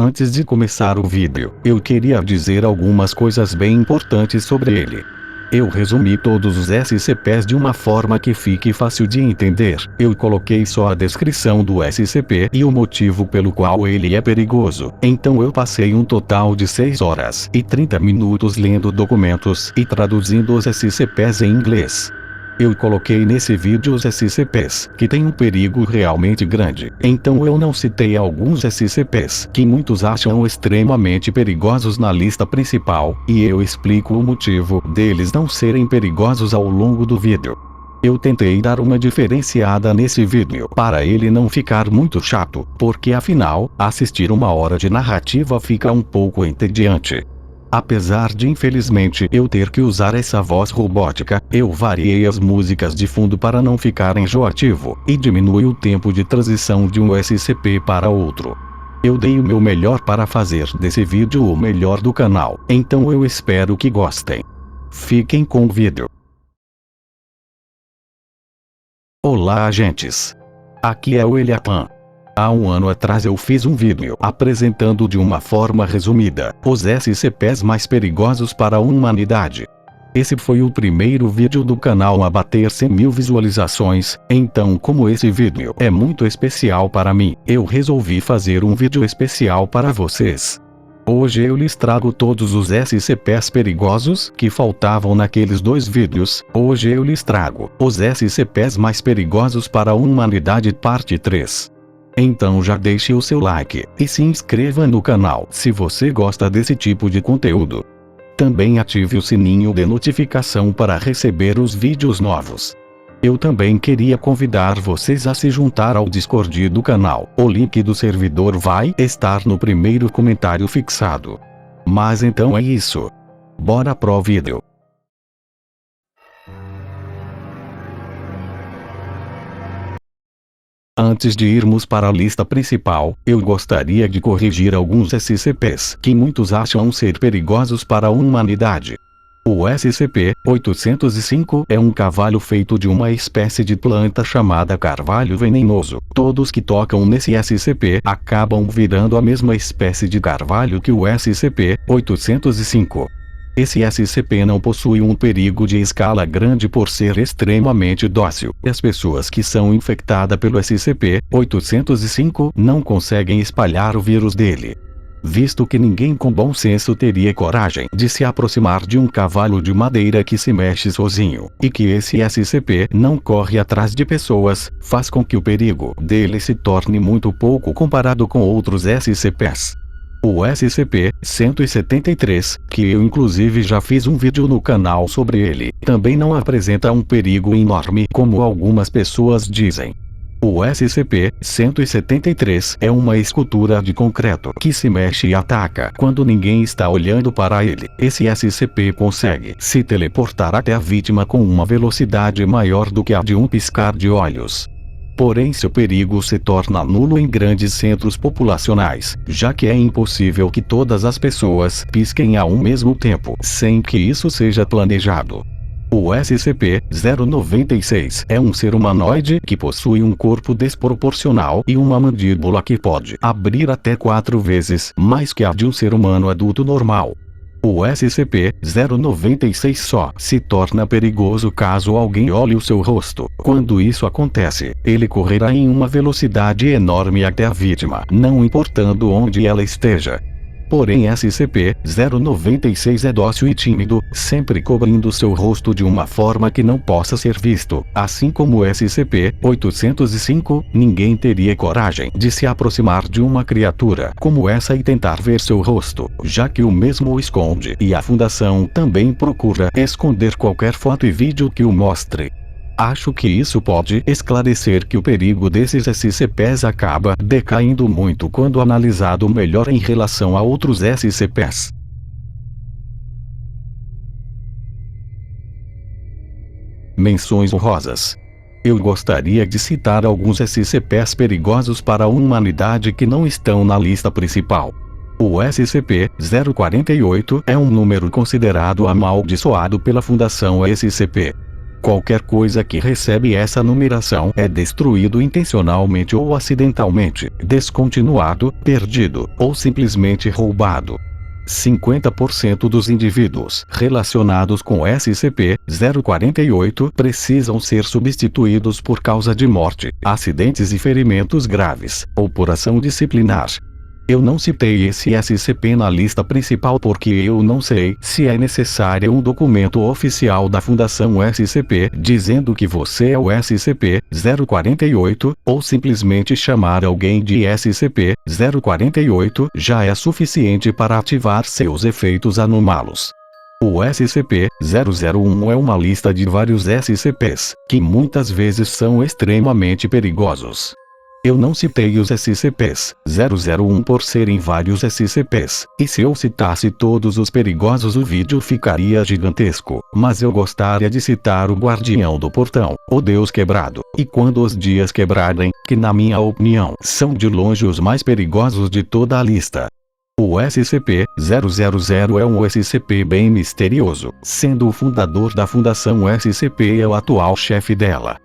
Antes de começar o vídeo, eu queria dizer algumas coisas bem importantes sobre ele. Eu resumi todos os SCPs de uma forma que fique fácil de entender. Eu coloquei só a descrição do SCP e o motivo pelo qual ele é perigoso. Então eu passei um total de 6 horas e 30 minutos lendo documentos e traduzindo os SCPs em inglês. Eu coloquei nesse vídeo os SCPs que têm um perigo realmente grande. Então eu não citei alguns SCPs que muitos acham extremamente perigosos na lista principal, e eu explico o motivo deles não serem perigosos ao longo do vídeo. Eu tentei dar uma diferenciada nesse vídeo para ele não ficar muito chato, porque afinal, assistir 1 hora de narrativa fica um pouco entediante. Apesar de infelizmente eu ter que usar essa voz robótica, eu variei as músicas de fundo para não ficar enjoativo, e diminui o tempo de transição de um SCP para outro. Eu dei o meu melhor para fazer desse vídeo o melhor do canal, então eu espero que gostem. Fiquem com o vídeo. Olá, agentes. Aqui é o Eliapan. Há 1 ano atrás eu fiz um vídeo apresentando de uma forma resumida os SCPs mais perigosos para a humanidade. Esse foi o primeiro vídeo do canal a bater 100.000 visualizações, então como esse vídeo é muito especial para mim, eu resolvi fazer um vídeo especial para vocês. Hoje eu lhes trago todos os SCPs perigosos que faltavam naqueles 2 vídeos. Hoje eu lhes trago os SCPs mais perigosos para a humanidade parte 3. Então já deixe o seu like e se inscreva no canal se você gosta desse tipo de conteúdo. Também ative o sininho de notificação para receber os vídeos novos. Eu também queria convidar vocês a se juntar ao Discord do canal. O link do servidor vai estar no primeiro comentário fixado. Mas então é isso. Bora pro vídeo. Antes de irmos para a lista principal, eu gostaria de corrigir alguns SCPs que muitos acham ser perigosos para a humanidade. O SCP-805 é um carvalho feito de uma espécie de planta chamada carvalho venenoso. Todos que tocam nesse SCP acabam virando a mesma espécie de carvalho que o SCP-805. Esse SCP não possui um perigo de escala grande por ser extremamente dócil. As pessoas que são infectadas pelo SCP-805 não conseguem espalhar o vírus dele. Visto que ninguém com bom senso teria coragem de se aproximar de um cavalo de madeira que se mexe sozinho, e que esse SCP não corre atrás de pessoas, faz com que o perigo dele se torne muito pouco comparado com outros SCPs. O SCP-173, que eu inclusive já fiz um vídeo no canal sobre ele, também não apresenta um perigo enorme como algumas pessoas dizem. O SCP-173 é uma escultura de concreto que se mexe e ataca quando ninguém está olhando para ele. Esse SCP consegue se teleportar até a vítima com uma velocidade maior do que a de um piscar de olhos. Porém seu perigo se torna nulo em grandes centros populacionais, já que é impossível que todas as pessoas pisquem ao mesmo tempo, sem que isso seja planejado. O SCP-096 é um ser humanoide que possui um corpo desproporcional e uma mandíbula que pode abrir até 4 vezes mais que a de um ser humano adulto normal. O SCP-096 só se torna perigoso caso alguém olhe o seu rosto. Quando isso acontece, ele correrá em uma velocidade enorme até a vítima, não importando onde ela esteja. Porém SCP-096 é dócil e tímido, sempre cobrindo seu rosto de uma forma que não possa ser visto. Assim como o SCP-805, ninguém teria coragem de se aproximar de uma criatura como essa e tentar ver seu rosto, já que o mesmo o esconde, e a Fundação também procura esconder qualquer foto e vídeo que o mostre. Acho que isso pode esclarecer que o perigo desses SCPs acaba decaindo muito quando analisado melhor em relação a outros SCPs. Menções honrosas. Eu gostaria de citar alguns SCPs perigosos para a humanidade que não estão na lista principal. O SCP-048 é um número considerado amaldiçoado pela Fundação SCP. Qualquer coisa que recebe essa numeração é destruído intencionalmente ou acidentalmente, descontinuado, perdido, ou simplesmente roubado. 50% dos indivíduos relacionados com SCP-048 precisam ser substituídos por causa de morte, acidentes e ferimentos graves, ou por ação disciplinar. Eu não citei esse SCP na lista principal porque eu não sei se é necessário um documento oficial da Fundação SCP dizendo que você é o SCP-048, ou simplesmente chamar alguém de SCP-048 já é suficiente para ativar seus efeitos anômalos. O SCP-001 é uma lista de vários SCPs, que muitas vezes são extremamente perigosos. Eu não citei os SCPs-001 por serem vários SCPs, e se eu citasse todos os perigosos o vídeo ficaria gigantesco, mas eu gostaria de citar o Guardião do Portão, o Deus Quebrado, e Quando os Dias Quebrarem, que na minha opinião são de longe os mais perigosos de toda a lista. O SCP-000 é um SCP bem misterioso, sendo o fundador da Fundação SCP é o atual chefe dela.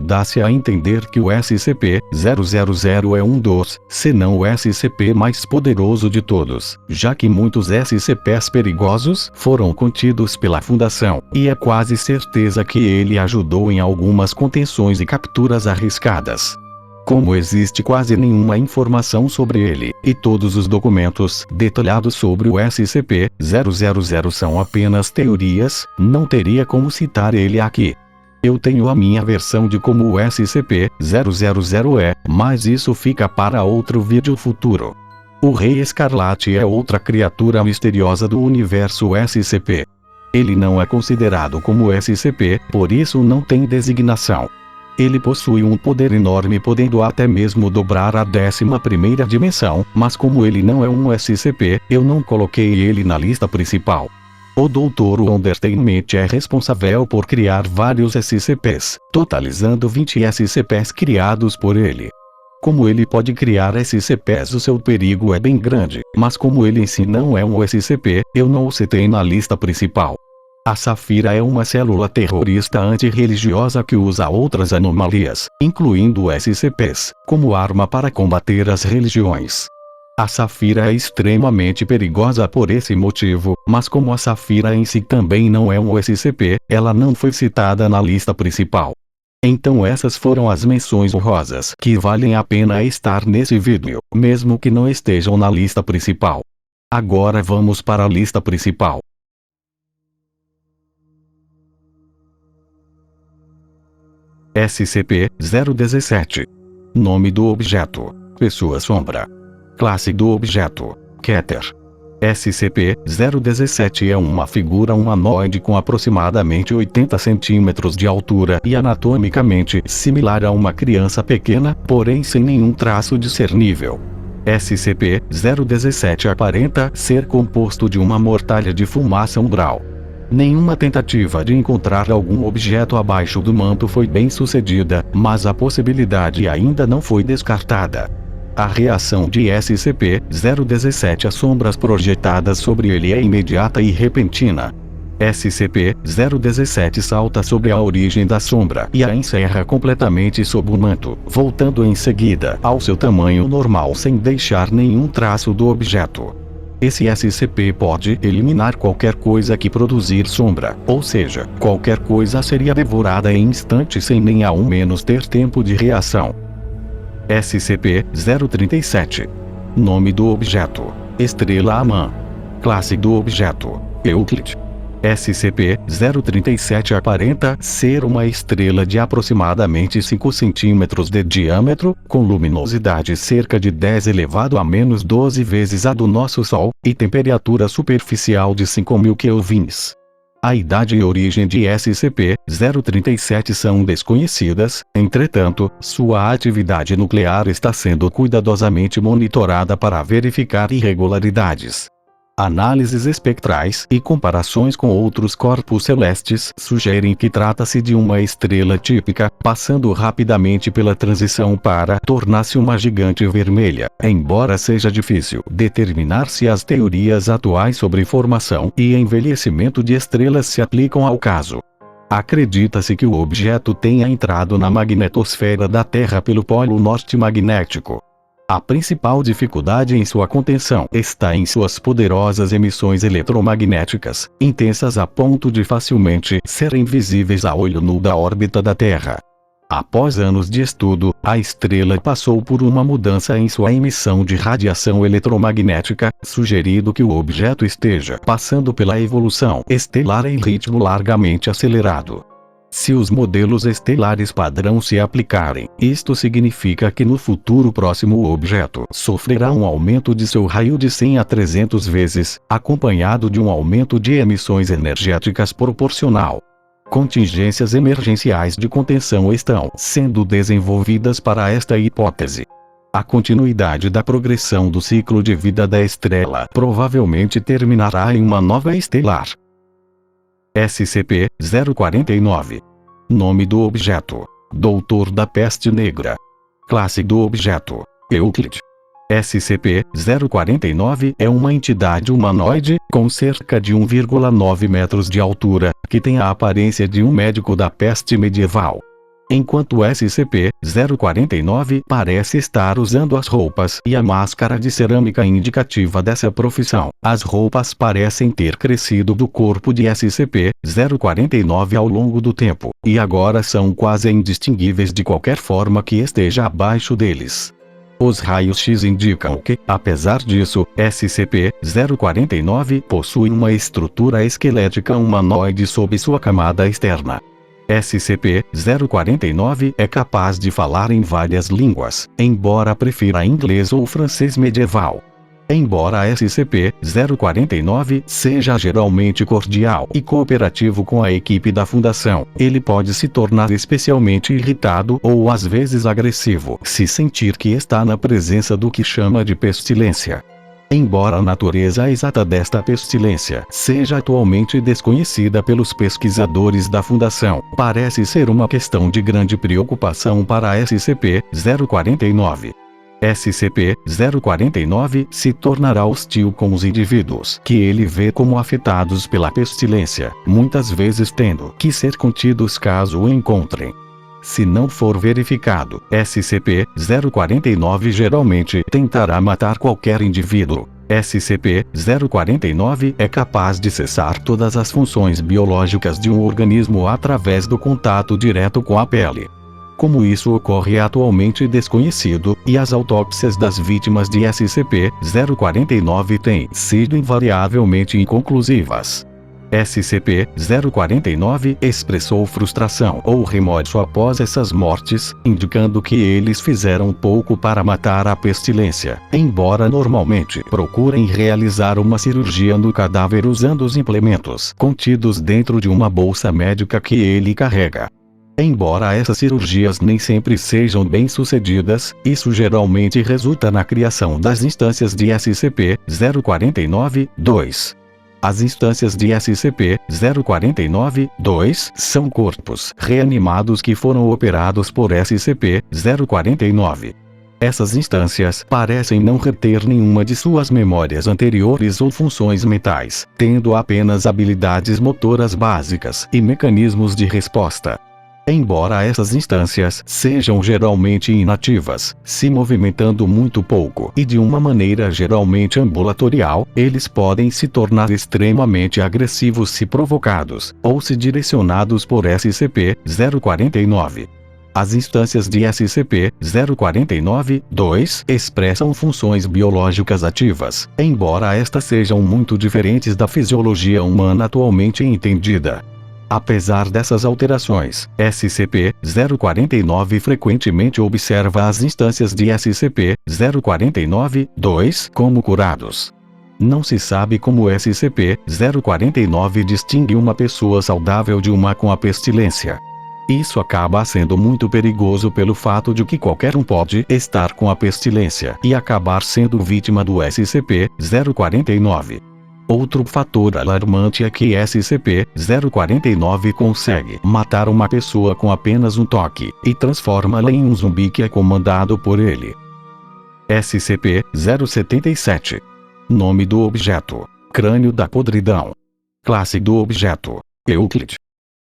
Dá-se a entender que o SCP-000 é um dos, se não o SCP mais poderoso de todos, já que muitos SCPs perigosos foram contidos pela Fundação, e é quase certeza que ele ajudou em algumas contenções e capturas arriscadas. Como existe quase nenhuma informação sobre ele, e todos os documentos detalhados sobre o SCP-000 são apenas teorias, não teria como citar ele aqui. Eu tenho a minha versão de como o SCP-000 é, mas isso fica para outro vídeo futuro. O Rei Escarlate é outra criatura misteriosa do universo SCP. Ele não é considerado como SCP, por isso não tem designação. Ele possui um poder enorme, podendo até mesmo dobrar a 11ª dimensão, mas como ele não é um SCP, eu não coloquei ele na lista principal. O Dr. Wondertainment é responsável por criar vários SCPs, totalizando 20 SCPs criados por ele. Como ele pode criar SCPs, o seu perigo é bem grande, mas como ele em si não é um SCP, eu não o citei na lista principal. A Safira é uma célula terrorista antirreligiosa que usa outras anomalias, incluindo SCPs, como arma para combater as religiões. A Safira é extremamente perigosa por esse motivo, mas como a Safira em si também não é um SCP, ela não foi citada na lista principal. Então essas foram as menções honrosas que valem a pena estar nesse vídeo, mesmo que não estejam na lista principal. Agora vamos para a lista principal. SCP-017. Nome do objeto: Pessoa Sombra. Classe do objeto: Keter. SCP-017 é uma figura humanoide com aproximadamente 80 centímetros de altura e anatomicamente similar a uma criança pequena, porém sem nenhum traço discernível. SCP-017 aparenta ser composto de uma mortalha de fumaça umbral. Nenhuma tentativa de encontrar algum objeto abaixo do manto foi bem sucedida, mas a possibilidade ainda não foi descartada. A reação de SCP-017 às sombras projetadas sobre ele é imediata e repentina. SCP-017 salta sobre a origem da sombra e a encerra completamente sob o manto, voltando em seguida ao seu tamanho normal sem deixar nenhum traço do objeto. Esse SCP pode eliminar qualquer coisa que produzir sombra, ou seja, qualquer coisa seria devorada em instantes sem nem ao menos ter tempo de reação. SCP-037. Nome do objeto: Estrela Amã. Classe do objeto: Euclid. SCP-037 aparenta ser uma estrela de aproximadamente 5 centímetros de diâmetro, com luminosidade cerca de 10 elevado a menos 12 vezes a do nosso Sol, e temperatura superficial de 5.000 kelvins. A idade e origem de SCP-037 são desconhecidas, entretanto, sua atividade nuclear está sendo cuidadosamente monitorada para verificar irregularidades. Análises espectrais e comparações com outros corpos celestes sugerem que trata-se de uma estrela típica, passando rapidamente pela transição para tornar-se uma gigante vermelha, embora seja difícil determinar se as teorias atuais sobre formação e envelhecimento de estrelas se aplicam ao caso. Acredita-se que o objeto tenha entrado na magnetosfera da Terra pelo polo norte magnético. A principal dificuldade em sua contenção está em suas poderosas emissões eletromagnéticas, intensas a ponto de facilmente serem visíveis a olho nu da órbita da Terra. Após anos de estudo, a estrela passou por uma mudança em sua emissão de radiação eletromagnética, sugerindo que o objeto esteja passando pela evolução estelar em ritmo largamente acelerado. Se os modelos estelares padrão se aplicarem, isto significa que no futuro próximo o objeto sofrerá um aumento de seu raio de 100 a 300 vezes, acompanhado de um aumento de emissões energéticas proporcional. Contingências emergenciais de contenção estão sendo desenvolvidas para esta hipótese. A continuidade da progressão do ciclo de vida da estrela provavelmente terminará em uma nova estelar. SCP-049. Nome do objeto: Doutor da Peste Negra. Classe do objeto: Euclid. SCP-049 é uma entidade humanoide, com cerca de 1,9 metros de altura, que tem a aparência de um médico da peste medieval. Enquanto SCP-049 parece estar usando as roupas e a máscara de cerâmica indicativa dessa profissão, as roupas parecem ter crescido do corpo de SCP-049 ao longo do tempo, e agora são quase indistinguíveis de qualquer forma que esteja abaixo deles. Os raios-x indicam que, apesar disso, SCP-049 possui uma estrutura esquelética humanoide sob sua camada externa. SCP-049 é capaz de falar em várias línguas, embora prefira inglês ou francês medieval. Embora SCP-049 seja geralmente cordial e cooperativo com a equipe da Fundação, ele pode se tornar especialmente irritado ou às vezes agressivo se sentir que está na presença do que chama de pestilência. Embora a natureza exata desta pestilência seja atualmente desconhecida pelos pesquisadores da Fundação, parece ser uma questão de grande preocupação para SCP-049. SCP-049 se tornará hostil com os indivíduos que ele vê como afetados pela pestilência, muitas vezes tendo que ser contidos caso o encontrem. Se não for verificado, SCP-049 geralmente tentará matar qualquer indivíduo. SCP-049 é capaz de cessar todas as funções biológicas de um organismo através do contato direto com a pele. Como isso ocorre é atualmente desconhecido, e as autópsias das vítimas de SCP-049 têm sido invariavelmente inconclusivas. SCP-049 expressou frustração ou remorso após essas mortes, indicando que eles fizeram pouco para matar a pestilência, embora normalmente procurem realizar uma cirurgia no cadáver usando os implementos contidos dentro de uma bolsa médica que ele carrega. Embora essas cirurgias nem sempre sejam bem-sucedidas, isso geralmente resulta na criação das instâncias de SCP-049-2. As instâncias de SCP-049-2 são corpos reanimados que foram operados por SCP-049. Essas instâncias parecem não reter nenhuma de suas memórias anteriores ou funções mentais, tendo apenas habilidades motoras básicas e mecanismos de resposta. Embora essas instâncias sejam geralmente inativas, se movimentando muito pouco e de uma maneira geralmente ambulatorial, eles podem se tornar extremamente agressivos se provocados, ou se direcionados por SCP-049. As instâncias de SCP-049-2 expressam funções biológicas ativas, embora estas sejam muito diferentes da fisiologia humana atualmente entendida. Apesar dessas alterações, SCP-049 frequentemente observa as instâncias de SCP-049-2 como curados. Não se sabe como SCP-049 distingue uma pessoa saudável de uma com a pestilência. Isso acaba sendo muito perigoso pelo fato de que qualquer um pode estar com a pestilência e acabar sendo vítima do SCP-049. Outro fator alarmante é que SCP-049 consegue matar uma pessoa com apenas um toque, e transforma-la em um zumbi que é comandado por ele. SCP-077. Nome do objeto: Crânio da Podridão. Classe do objeto: Euclid.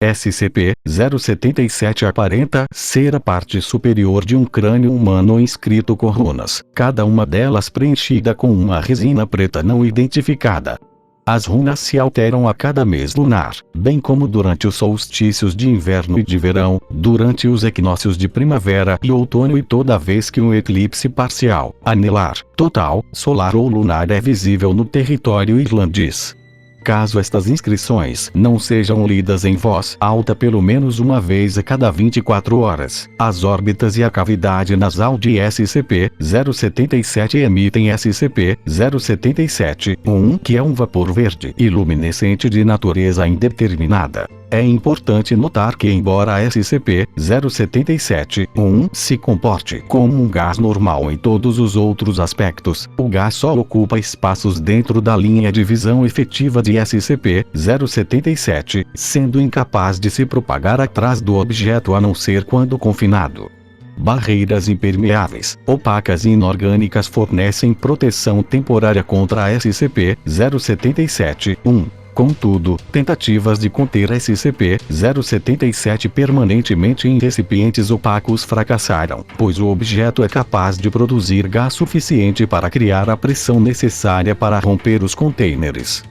SCP-077 aparenta ser a parte superior de um crânio humano inscrito com runas, cada uma delas preenchida com uma resina preta não identificada. As runas se alteram a cada mês lunar, bem como durante os solstícios de inverno e de verão, durante os equinócios de primavera e outono e toda vez que um eclipse parcial, anelar, total, solar ou lunar é visível no território irlandês. Caso estas inscrições não sejam lidas em voz alta pelo menos uma vez a cada 24 horas, as órbitas e a cavidade nasal de SCP-077 emitem SCP-077-1, que é um vapor verde e luminescente de natureza indeterminada. É importante notar que, embora a SCP-077-1 se comporte como um gás normal em todos os outros aspectos, o gás só ocupa espaços dentro da linha de visão efetiva de SCP-077, sendo incapaz de se propagar atrás do objeto a não ser quando confinado. Barreiras impermeáveis, opacas e inorgânicas fornecem proteção temporária contra a SCP-077-1. Contudo, tentativas de conter SCP-077 permanentemente em recipientes opacos fracassaram, pois o objeto é capaz de produzir gás suficiente para criar a pressão necessária para romper os contêineres.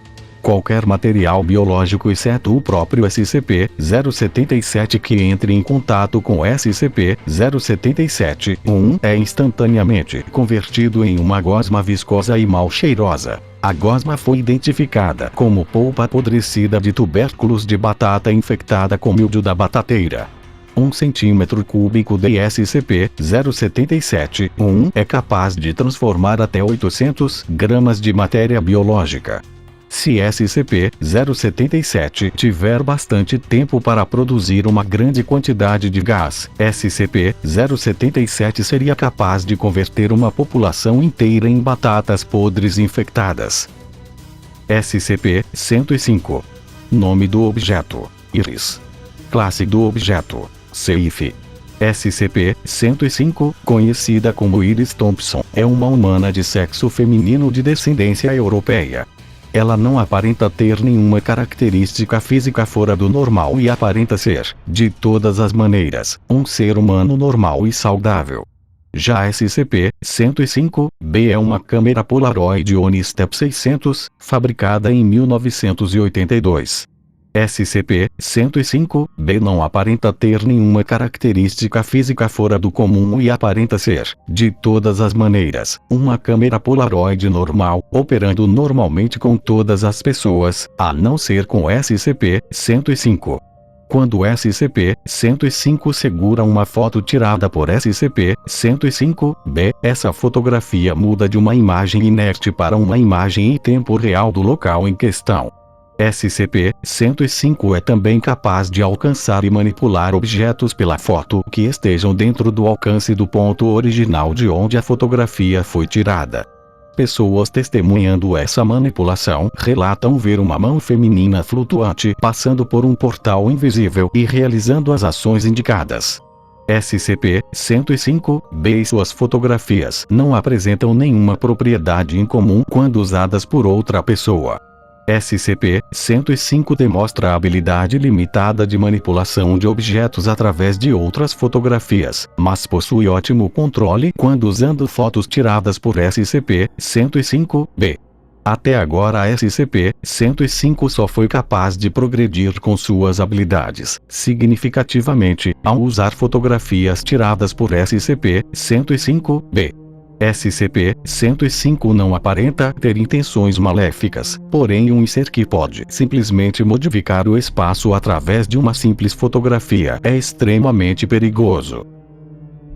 Qualquer material biológico exceto o próprio SCP-077 que entre em contato com SCP-077-1 é instantaneamente convertido em uma gosma viscosa e mal cheirosa. A gosma foi identificada como polpa apodrecida de tubérculos de batata infectada com mildio da batateira. 1 centímetro cúbico de SCP-077-1 é capaz de transformar até 800 gramas de matéria biológica. Se SCP-077 tiver bastante tempo para produzir uma grande quantidade de gás, SCP-077 seria capaz de converter uma população inteira em batatas podres infectadas. SCP-105. Nome do objeto: Iris. Classe do objeto: CIF. SCP-105, conhecida como Iris Thompson, é uma humana de sexo feminino de descendência europeia. Ela não aparenta ter nenhuma característica física fora do normal e aparenta ser, de todas as maneiras, um ser humano normal e saudável. Já SCP-105-B é uma câmera Polaroid Onistep 600, fabricada em 1982. SCP-105-B não aparenta ter nenhuma característica física fora do comum e aparenta ser, de todas as maneiras, uma câmera Polaroid normal, operando normalmente com todas as pessoas, a não ser com SCP-105. Quando SCP-105 segura uma foto tirada por SCP-105-B, essa fotografia muda de uma imagem inerte para uma imagem em tempo real do local em questão. SCP-105 é também capaz de alcançar e manipular objetos pela foto que estejam dentro do alcance do ponto original de onde a fotografia foi tirada. Pessoas testemunhando essa manipulação relatam ver uma mão feminina flutuante passando por um portal invisível e realizando as ações indicadas. SCP-105-B e suas fotografias não apresentam nenhuma propriedade em comum quando usadas por outra pessoa. SCP-105 demonstra a habilidade limitada de manipulação de objetos através de outras fotografias, mas possui ótimo controle quando usando fotos tiradas por SCP-105-B. Até agora a SCP-105 só foi capaz de progredir com suas habilidades, significativamente, ao usar fotografias tiradas por SCP-105-B. SCP-105 não aparenta ter intenções maléficas, porém um ser que pode simplesmente modificar o espaço através de uma simples fotografia é extremamente perigoso.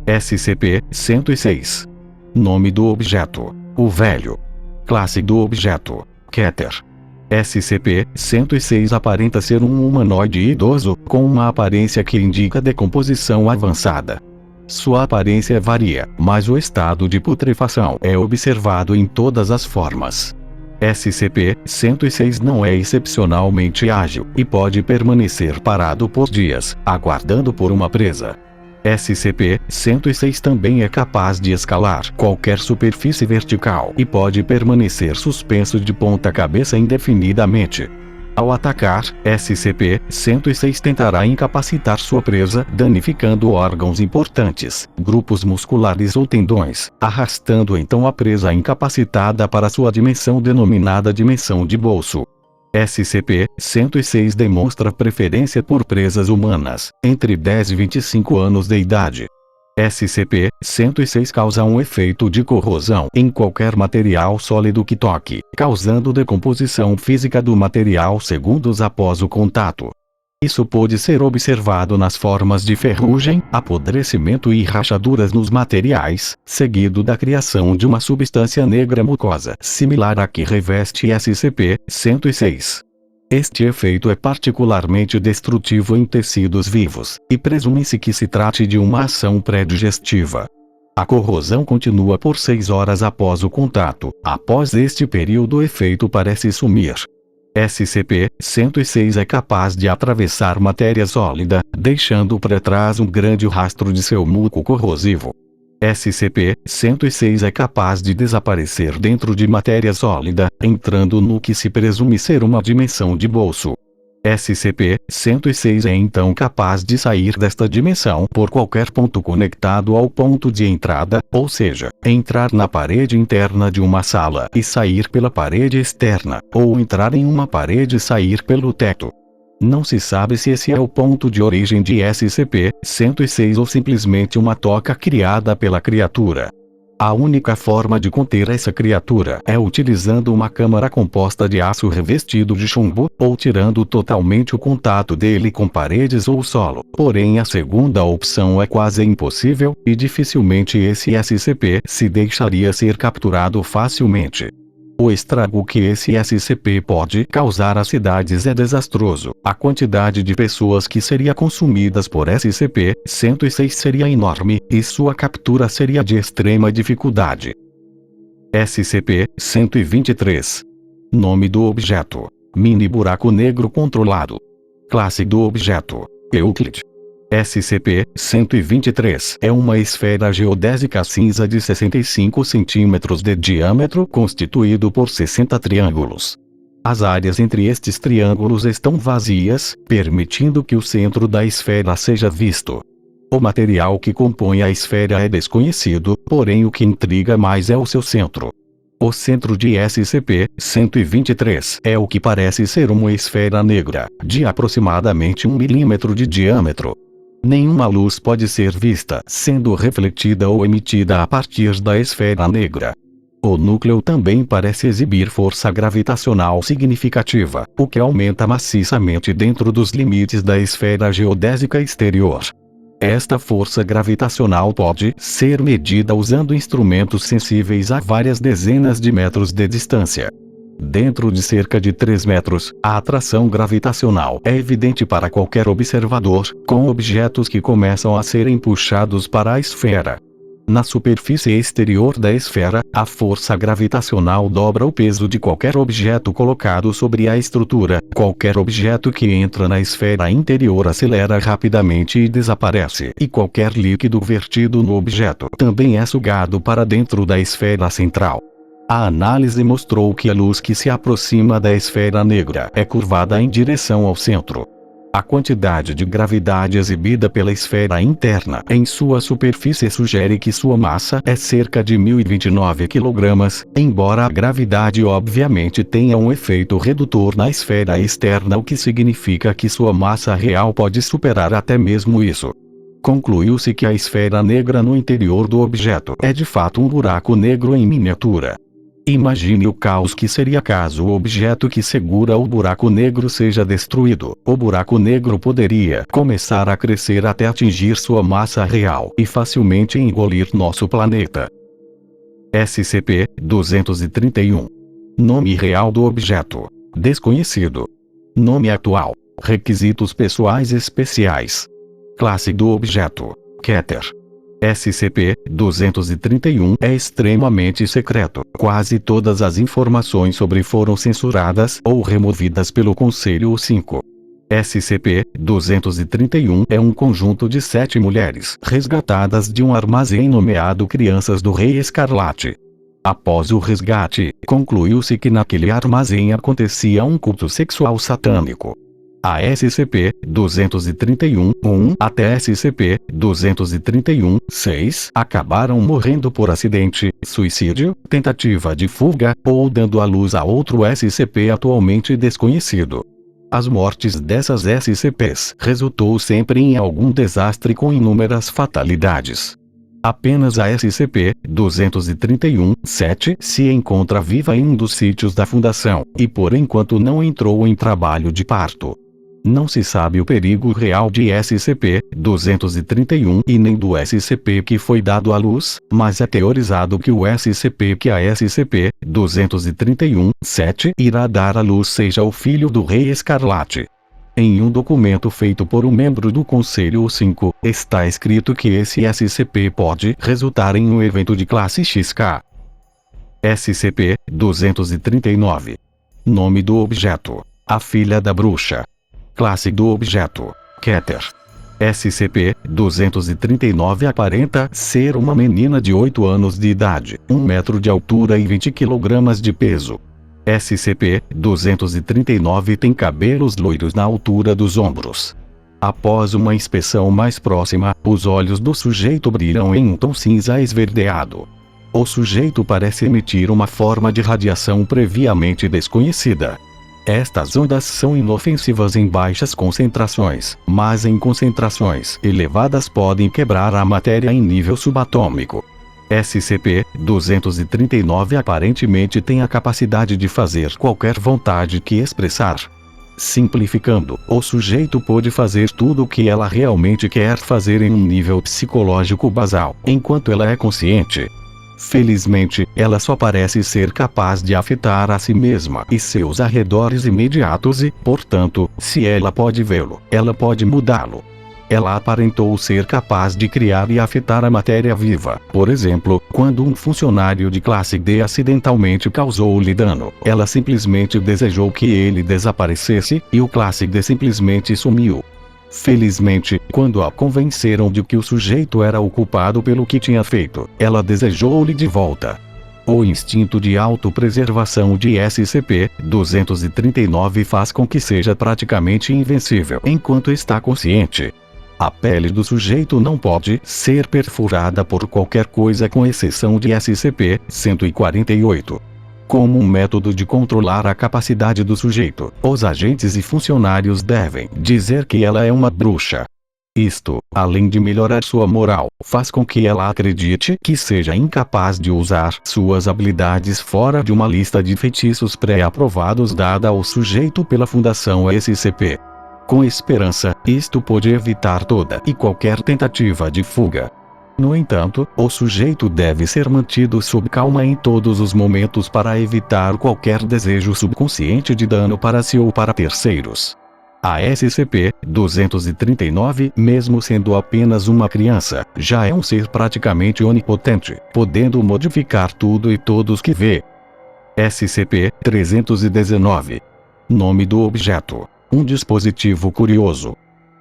SCP-106. Nome do objeto: o velho. Classe do objeto: Keter. SCP-106 aparenta ser um humanoide idoso, com uma aparência que indica decomposição avançada. Sua aparência varia, mas o estado de putrefação é observado em todas as formas. SCP-106 não é excepcionalmente ágil, e pode permanecer parado por dias, aguardando por uma presa. SCP-106 também é capaz de escalar qualquer superfície vertical e pode permanecer suspenso de ponta cabeça indefinidamente. Ao atacar, SCP-106 tentará incapacitar sua presa, danificando órgãos importantes, grupos musculares ou tendões, arrastando então a presa incapacitada para sua dimensão denominada dimensão de bolso. SCP-106 demonstra preferência por presas humanas, entre 10 e 25 anos de idade. SCP-106 causa um efeito de corrosão em qualquer material sólido que toque, causando decomposição física do material segundos após o contato. Isso pode ser observado nas formas de ferrugem, apodrecimento e rachaduras nos materiais, seguido da criação de uma substância negra mucosa similar à que reveste SCP-106. Este efeito é particularmente destrutivo em tecidos vivos, e presume-se que se trate de uma ação pré-digestiva. A corrosão continua por 6 horas após o contato. Após este período, o efeito parece sumir. SCP-106 é capaz de atravessar matéria sólida, deixando para trás um grande rastro de seu muco corrosivo. SCP-106 é capaz de desaparecer dentro de matéria sólida, entrando no que se presume ser uma dimensão de bolso. SCP-106 é então capaz de sair desta dimensão por qualquer ponto conectado ao ponto de entrada, ou seja, entrar na parede interna de uma sala e sair pela parede externa, ou entrar em uma parede e sair pelo teto. Não se sabe se esse é o ponto de origem de SCP-106 ou simplesmente uma toca criada pela criatura. A única forma de conter essa criatura é utilizando uma câmara composta de aço revestido de chumbo, ou tirando totalmente o contato dele com paredes ou solo. Porém, a segunda opção é quase impossível, e dificilmente esse SCP se deixaria ser capturado facilmente. O estrago que esse SCP pode causar às cidades é desastroso. A quantidade de pessoas que seria consumidas por SCP-106 seria enorme, e sua captura seria de extrema dificuldade. SCP-123. Nome do objeto: Mini buraco negro controlado. Classe do objeto: Euclid. SCP-123 é uma esfera geodésica cinza de 65 centímetros de diâmetro constituído por 60 triângulos. As áreas entre estes triângulos estão vazias, permitindo que o centro da esfera seja visto. O material que compõe a esfera é desconhecido, porém o que intriga mais é o seu centro. O centro de SCP-123 é o que parece ser uma esfera negra, de aproximadamente 1 milímetro de diâmetro. Nenhuma luz pode ser vista sendo refletida ou emitida a partir da esfera negra. O núcleo também parece exibir força gravitacional significativa, o que aumenta maciçamente dentro dos limites da esfera geodésica exterior. Esta força gravitacional pode ser medida usando instrumentos sensíveis a várias dezenas de metros de distância. Dentro de cerca de 3 metros, a atração gravitacional é evidente para qualquer observador, com objetos que começam a serem puxados para a esfera. Na superfície exterior da esfera, a força gravitacional dobra o peso de qualquer objeto colocado sobre a estrutura. Qualquer objeto que entra na esfera interior acelera rapidamente e desaparece, e qualquer líquido vertido no objeto também é sugado para dentro da esfera central. A análise mostrou que a luz que se aproxima da esfera negra é curvada em direção ao centro. A quantidade de gravidade exibida pela esfera interna em sua superfície sugere que sua massa é cerca de 1029 kg, embora a gravidade obviamente tenha um efeito redutor na esfera externa, o que significa que sua massa real pode superar até mesmo isso. Concluiu-se que a esfera negra no interior do objeto é de fato um buraco negro em miniatura. Imagine o caos que seria caso o objeto que segura o buraco negro seja destruído. O buraco negro poderia começar a crescer até atingir sua massa real e facilmente engolir nosso planeta. SCP-231. Nome real do objeto: desconhecido. Nome atual: requisitos pessoais especiais. Classe do objeto: Keter. SCP-231 é extremamente secreto. Quase todas as informações sobre foram censuradas ou removidas pelo Conselho 5. SCP-231 é um conjunto de 7 mulheres resgatadas de um armazém nomeado Crianças do Rei Escarlate. Após o resgate, concluiu-se que naquele armazém acontecia um culto sexual satânico. A SCP-231-1 até SCP-231-6 acabaram morrendo por acidente, suicídio, tentativa de fuga, ou dando à luz a outro SCP atualmente desconhecido. As mortes dessas SCPs resultou sempre em algum desastre com inúmeras fatalidades. Apenas a SCP-231-7 se encontra viva em um dos sítios da Fundação, e por enquanto não entrou em trabalho de parto. Não se sabe o perigo real de SCP-231 e nem do SCP que foi dado à luz, mas é teorizado que o SCP que a SCP-231-7 irá dar à luz seja o filho do Rei Escarlate. Em um documento feito por um membro do Conselho 5, está escrito que esse SCP pode resultar em um evento de classe XK. SCP-239. Nome do objeto: a filha da bruxa. Classe do objeto: Keter. SCP-239 aparenta ser uma menina de 8 anos de idade, 1 metro de altura e 20 kg de peso. SCP-239 tem cabelos loiros na altura dos ombros. Após uma inspeção mais próxima, os olhos do sujeito brilham em um tom cinza esverdeado. O sujeito parece emitir uma forma de radiação previamente desconhecida. Estas ondas são inofensivas em baixas concentrações, mas em concentrações elevadas podem quebrar a matéria em nível subatômico. SCP-239 aparentemente tem a capacidade de fazer qualquer vontade que expressar. Simplificando, o sujeito pode fazer tudo o que ela realmente quer fazer em um nível psicológico basal, enquanto ela é consciente. Felizmente, ela só parece ser capaz de afetar a si mesma e seus arredores imediatos e, portanto, se ela pode vê-lo, ela pode mudá-lo. Ela aparentou ser capaz de criar e afetar a matéria viva. Por exemplo, quando um funcionário de classe D acidentalmente causou-lhe dano, ela simplesmente desejou que ele desaparecesse, e o classe D simplesmente sumiu. Felizmente, quando a convenceram de que o sujeito era o culpado pelo que tinha feito, ela desejou-lhe de volta. O instinto de autopreservação de SCP-239 faz com que seja praticamente invencível enquanto está consciente. A pele do sujeito não pode ser perfurada por qualquer coisa com exceção de SCP-148. Como um método de controlar a capacidade do sujeito, os agentes e funcionários devem dizer que ela é uma bruxa. Isto, além de melhorar sua moral, faz com que ela acredite que seja incapaz de usar suas habilidades fora de uma lista de feitiços pré-aprovados dada ao sujeito pela Fundação SCP. Com esperança, isto pode evitar toda e qualquer tentativa de fuga. No entanto, o sujeito deve ser mantido sob calma em todos os momentos para evitar qualquer desejo subconsciente de dano para si ou para terceiros. A SCP-239, mesmo sendo apenas uma criança, já é um ser praticamente onipotente, podendo modificar tudo e todos que vê. SCP-319. Nome do objeto: um dispositivo curioso.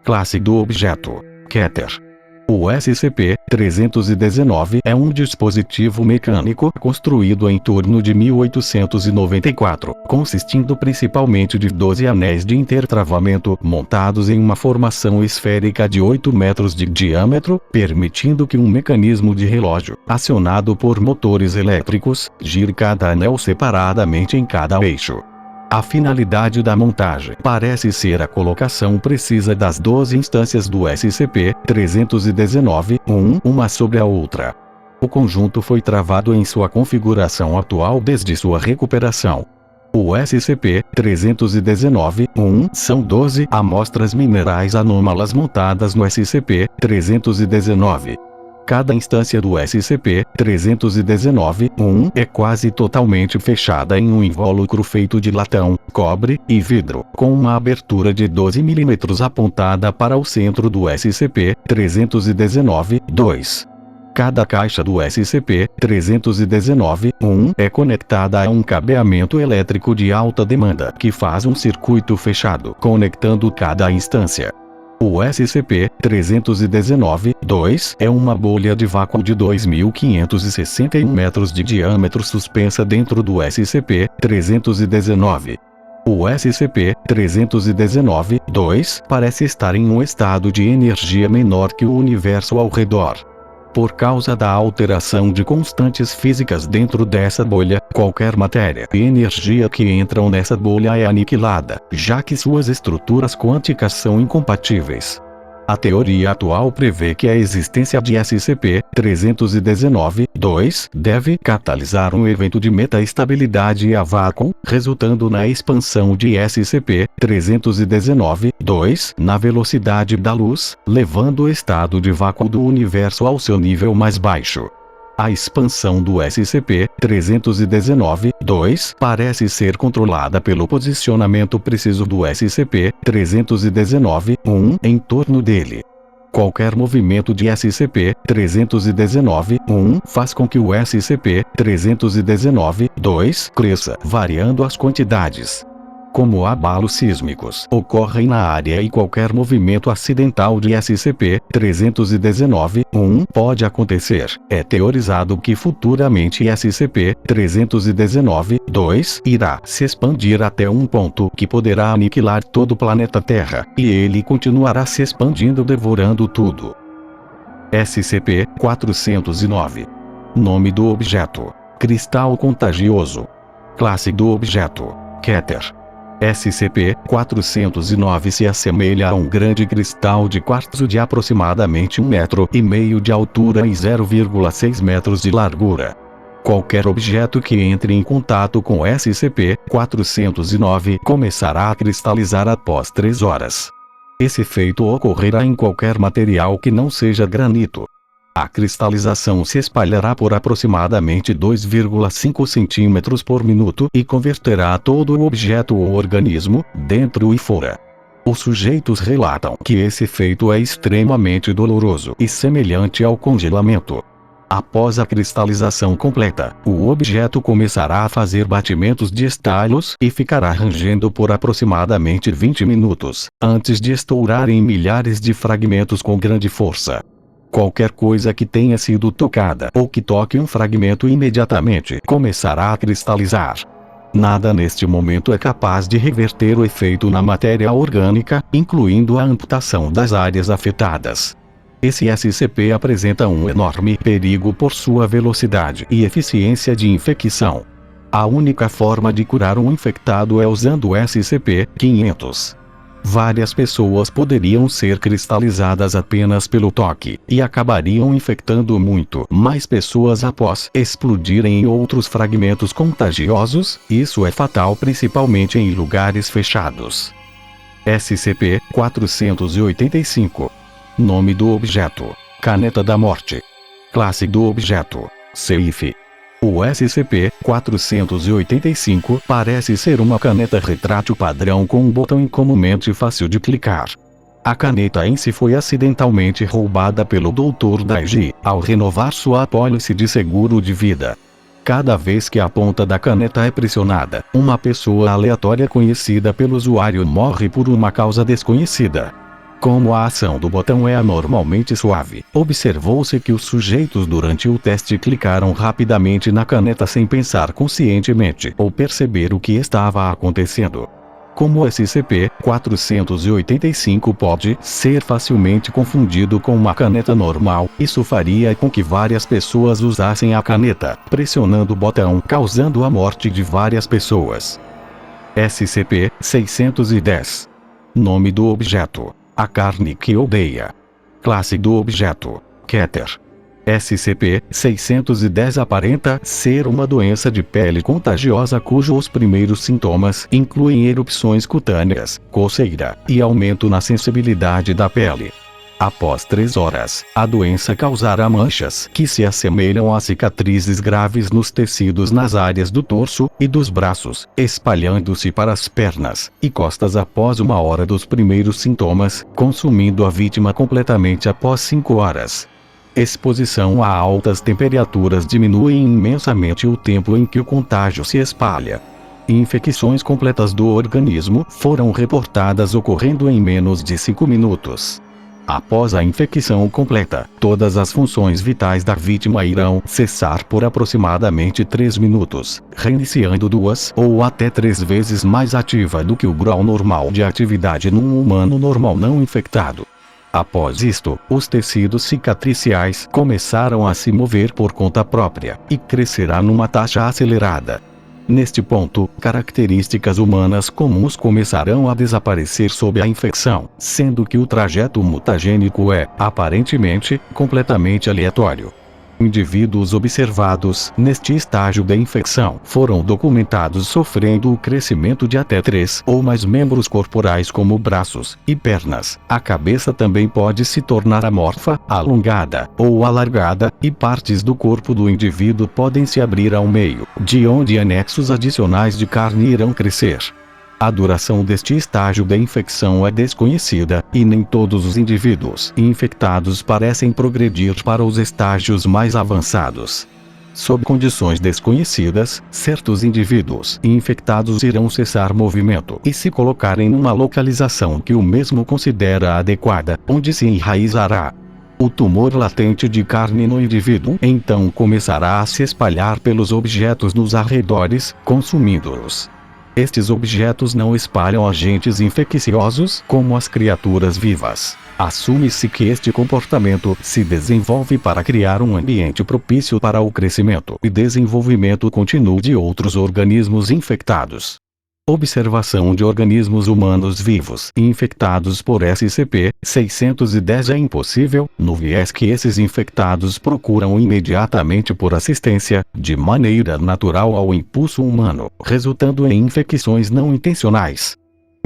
Classe do objeto: Keter. O SCP-319 é um dispositivo mecânico construído em torno de 1894, consistindo principalmente de 12 anéis de intertravamento montados em uma formação esférica de 8 metros de diâmetro, permitindo que um mecanismo de relógio, acionado por motores elétricos, gire cada anel separadamente em cada eixo. A finalidade da montagem parece ser a colocação precisa das 12 instâncias do SCP-319, uma sobre a outra. O conjunto foi travado em sua configuração atual desde sua recuperação. O SCP-319, são 12 amostras minerais anômalas montadas no SCP-319. Cada instância do SCP-319, é quase totalmente fechada em um invólucro feito de latão, cobre e vidro, com uma abertura de 12 mm apontada para o centro do SCP-319-2. Cada caixa do SCP-319, é conectada a um cabeamento elétrico de alta demanda que faz um circuito fechado conectando cada instância. O SCP-319-2 é uma bolha de vácuo de 2.561 metros de diâmetro suspensa dentro do SCP-319. O SCP-319-2 parece estar em um estado de energia menor que o universo ao redor. Por causa da alteração de constantes físicas dentro dessa bolha, qualquer matéria e energia que entram nessa bolha é aniquilada, já que suas estruturas quânticas são incompatíveis. A teoria atual prevê que a existência de SCP-319-2 deve catalisar um evento de metaestabilidade a vácuo, resultando na expansão de SCP-319-2 na velocidade da luz, levando o estado de vácuo do universo ao seu nível mais baixo. A expansão do SCP-319-2 parece ser controlada pelo posicionamento preciso do SCP-319-1 em torno dele. Qualquer movimento de SCP-319-1 faz com que o SCP-319-2 cresça, variando as quantidades. Como abalos sísmicos ocorrem na área e qualquer movimento acidental de SCP-319-1 pode acontecer, é teorizado que futuramente SCP-319-2 irá se expandir até um ponto que poderá aniquilar todo o planeta Terra, e ele continuará se expandindo devorando tudo. SCP-409. Nome do objeto: cristal contagioso. Classe do objeto: Keter. SCP-409 se assemelha a um grande cristal de quartzo de aproximadamente 1,5 metro de altura e 0,6 metros de largura. Qualquer objeto que entre em contato com SCP-409 começará a cristalizar após 3 horas. Esse feito ocorrerá em qualquer material que não seja granito. A cristalização se espalhará por aproximadamente 2,5 centímetros por minuto e converterá todo o objeto ou organismo, dentro e fora. Os sujeitos relatam que esse feito é extremamente doloroso e semelhante ao congelamento. Após a cristalização completa, o objeto começará a fazer batimentos de estalos e ficará rangendo por aproximadamente 20 minutos, antes de estourar em milhares de fragmentos com grande força. Qualquer coisa que tenha sido tocada ou que toque um fragmento imediatamente começará a cristalizar. Nada neste momento é capaz de reverter o efeito na matéria orgânica, incluindo a amputação das áreas afetadas. Esse SCP apresenta um enorme perigo por sua velocidade e eficiência de infecção. A única forma de curar um infectado é usando o SCP-500. Várias pessoas poderiam ser cristalizadas apenas pelo toque, e acabariam infectando muito mais pessoas após explodirem em outros fragmentos contagiosos. Isso é fatal principalmente em lugares fechados. SCP-485. Nome do objeto: Caneta da Morte. Classe do objeto: Safe. O SCP-485 parece ser uma caneta retrátil padrão com um botão incomumente fácil de clicar. A caneta em si foi acidentalmente roubada pelo Dr. Daiji ao renovar sua apólice de seguro de vida. Cada vez que a ponta da caneta é pressionada, uma pessoa aleatória conhecida pelo usuário morre por uma causa desconhecida. Como a ação do botão é anormalmente suave, observou-se que os sujeitos durante o teste clicaram rapidamente na caneta sem pensar conscientemente ou perceber o que estava acontecendo. Como o SCP-485 pode ser facilmente confundido com uma caneta normal, isso faria com que várias pessoas usassem a caneta, pressionando o botão, causando a morte de várias pessoas. SCP-610. Nome do objeto: a carne que odeia. Classe do objeto: Keter. SCP-610 aparenta ser uma doença de pele contagiosa cujos primeiros sintomas incluem erupções cutâneas, coceira e aumento na sensibilidade da pele. Após 3 horas, a doença causará manchas que se assemelham a cicatrizes graves nos tecidos nas áreas do torso e dos braços, espalhando-se para as pernas e costas após 1 hora dos primeiros sintomas, consumindo a vítima completamente após 5 horas. Exposição a altas temperaturas diminui imensamente o tempo em que o contágio se espalha. Infecções completas do organismo foram reportadas ocorrendo em menos de 5 minutos. Após a infecção completa, todas as funções vitais da vítima irão cessar por aproximadamente 3 minutos, reiniciando 2 ou até 3 vezes mais ativa do que o grau normal de atividade num humano normal não infectado. Após isto, os tecidos cicatriciais começaram a se mover por conta própria, e crescerá numa taxa acelerada. Neste ponto, características humanas comuns começarão a desaparecer sob a infecção, sendo que o trajeto mutagênico é, aparentemente, completamente aleatório. Indivíduos observados neste estágio da infecção foram documentados sofrendo o crescimento de até 3 ou mais membros corporais como braços e pernas. A cabeça também pode se tornar amorfa, alongada ou alargada, e partes do corpo do indivíduo podem se abrir ao meio, de onde anexos adicionais de carne irão crescer. A duração deste estágio da infecção é desconhecida, e nem todos os indivíduos infectados parecem progredir para os estágios mais avançados. Sob condições desconhecidas, certos indivíduos infectados irão cessar movimento e se colocarem numa localização que o mesmo considera adequada, onde se enraizará. O tumor latente de carne no indivíduo então começará a se espalhar pelos objetos nos arredores, consumindo-os. Estes objetos não espalham agentes infecciosos como as criaturas vivas. Assume-se que este comportamento se desenvolve para criar um ambiente propício para o crescimento e desenvolvimento contínuo de outros organismos infectados. Observação de organismos humanos vivos infectados por SCP-610 é impossível, no viés que esses infectados procuram imediatamente por assistência, de maneira natural ao impulso humano, resultando em infecções não intencionais.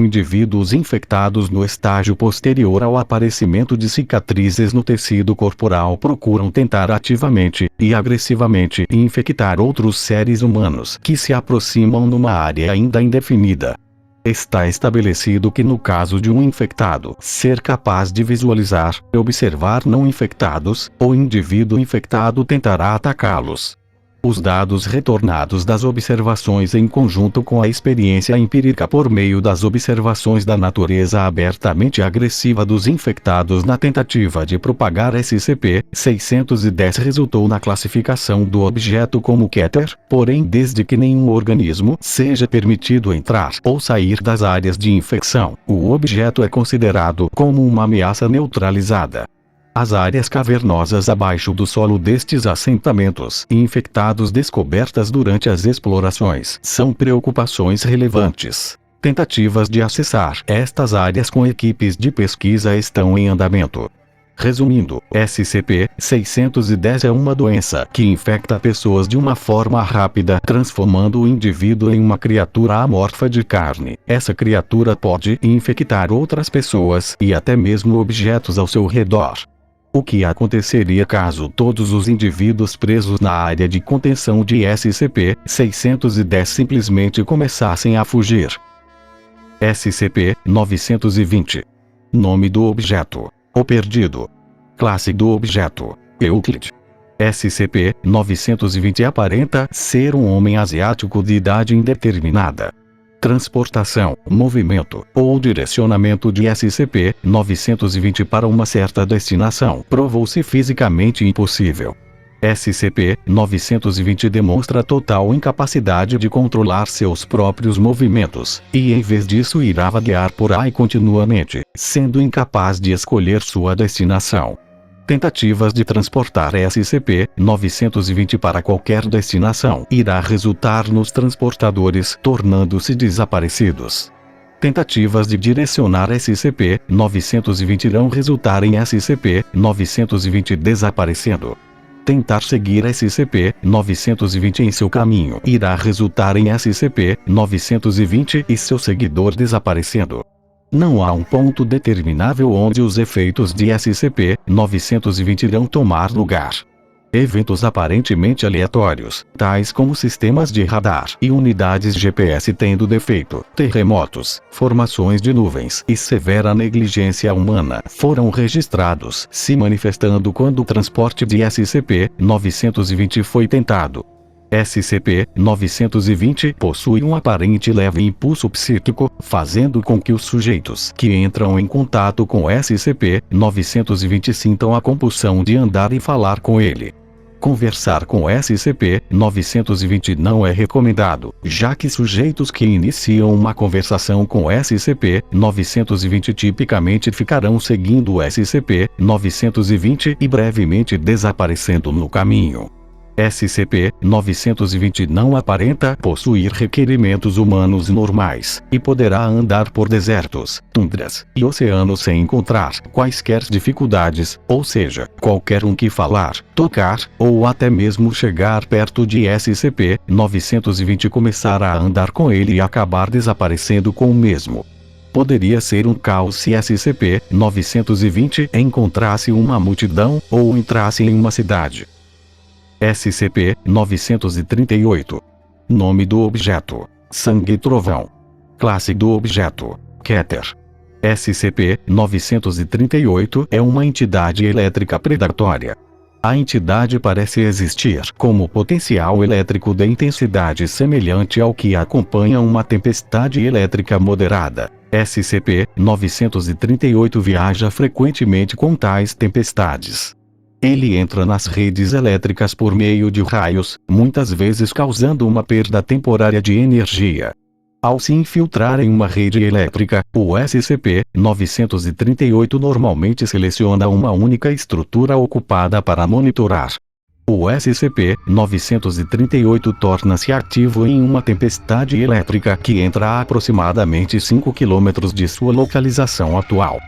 Indivíduos infectados no estágio posterior ao aparecimento de cicatrizes no tecido corporal procuram tentar ativamente e agressivamente infectar outros seres humanos que se aproximam numa área ainda indefinida. Está estabelecido que no caso de um infectado ser capaz de visualizar e observar não infectados, o indivíduo infectado tentará atacá-los. Os dados retornados das observações em conjunto com a experiência empírica por meio das observações da natureza abertamente agressiva dos infectados na tentativa de propagar SCP-610 resultou na classificação do objeto como Keter, porém desde que nenhum organismo seja permitido entrar ou sair das áreas de infecção, o objeto é considerado como uma ameaça neutralizada. As áreas cavernosas abaixo do solo destes assentamentos infectados descobertas durante as explorações são preocupações relevantes. Tentativas de acessar estas áreas com equipes de pesquisa estão em andamento. Resumindo, SCP-610 é uma doença que infecta pessoas de uma forma rápida, transformando o indivíduo em uma criatura amorfa de carne. Essa criatura pode infectar outras pessoas e até mesmo objetos ao seu redor. O que aconteceria caso todos os indivíduos presos na área de contenção de SCP-610 simplesmente começassem a fugir? SCP-920. Nome do objeto: O Perdido. Classe do objeto: Euclid. SCP-920 aparenta ser um homem asiático de idade indeterminada. Transportação, movimento ou direcionamento de SCP-920 para uma certa destinação provou-se fisicamente impossível. SCP-920 demonstra total incapacidade de controlar seus próprios movimentos, e em vez disso irá vaguear por aí continuamente, sendo incapaz de escolher sua destinação. Tentativas de transportar SCP-920 para qualquer destinação irá resultar nos transportadores tornando-se desaparecidos. Tentativas de direcionar SCP-920 irão resultar em SCP-920 desaparecendo. Tentar seguir SCP-920 em seu caminho irá resultar em SCP-920 e seu seguidor desaparecendo. Não há um ponto determinável onde os efeitos de SCP-920 irão tomar lugar. Eventos aparentemente aleatórios, tais como sistemas de radar e unidades GPS tendo defeito, terremotos, formações de nuvens e severa negligência humana, foram registrados, se manifestando quando o transporte de SCP-920 foi tentado. SCP-920 possui um aparente leve impulso psíquico, fazendo com que os sujeitos que entram em contato com SCP-920 sintam a compulsão de andar e falar com ele. Conversar com SCP-920 não é recomendado, já que sujeitos que iniciam uma conversação com SCP-920 tipicamente ficarão seguindo o SCP-920 e brevemente desaparecendo no caminho. SCP-920 não aparenta possuir requerimentos humanos normais, e poderá andar por desertos, tundras e oceanos sem encontrar quaisquer dificuldades, ou seja, qualquer um que falar, tocar, ou até mesmo chegar perto de SCP-920 começará a andar com ele e acabar desaparecendo com o mesmo. Poderia ser um caos se SCP-920 encontrasse uma multidão ou entrasse em uma cidade. SCP-938. Nome do objeto: Sangue Trovão. Classe do objeto: Keter. SCP-938 é uma entidade elétrica predatória. A entidade parece existir como potencial elétrico de intensidade semelhante ao que acompanha uma tempestade elétrica moderada. SCP-938 viaja frequentemente com tais tempestades. Ele entra nas redes elétricas por meio de raios, muitas vezes causando uma perda temporária de energia. Ao se infiltrar em uma rede elétrica, o SCP-938 normalmente seleciona uma única estrutura ocupada para monitorar. O SCP-938 torna-se ativo em uma tempestade elétrica que entra a aproximadamente 5 km de sua localização atual.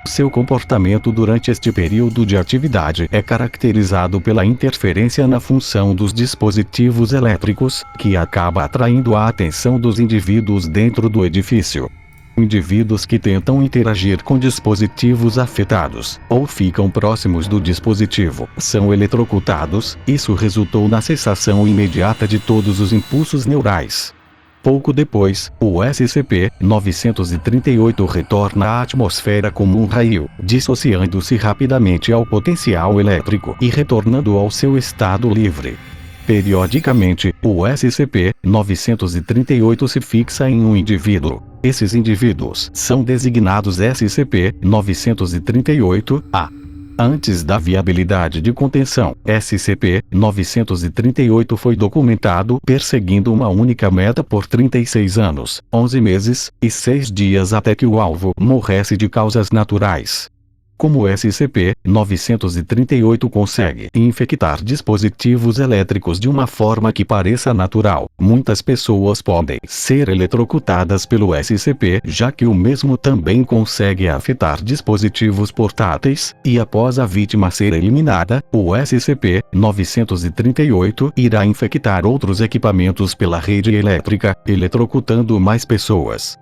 Seu comportamento durante este período de atividade é caracterizado pela interferência na função dos dispositivos elétricos, que acaba atraindo a atenção dos indivíduos dentro do edifício. Indivíduos que tentam interagir com dispositivos afetados, ou ficam próximos do dispositivo, são eletrocutados. Isso resultou na cessação imediata de todos os impulsos neurais. Pouco depois, o SCP-938 retorna à atmosfera como um raio, dissociando-se rapidamente ao potencial elétrico e retornando ao seu estado livre. Periodicamente, o SCP-938 se fixa em um indivíduo. Esses indivíduos são designados SCP-938-A. Antes da viabilidade de contenção, SCP-938 foi documentado perseguindo uma única meta por 36 anos, 11 meses e 6 dias até que o alvo morresse de causas naturais. Como o SCP-938 consegue infectar dispositivos elétricos de uma forma que pareça natural, muitas pessoas podem ser eletrocutadas pelo SCP, já que o mesmo também consegue afetar dispositivos portáteis, e após a vítima ser eliminada, o SCP-938 irá infectar outros equipamentos pela rede elétrica, eletrocutando mais pessoas.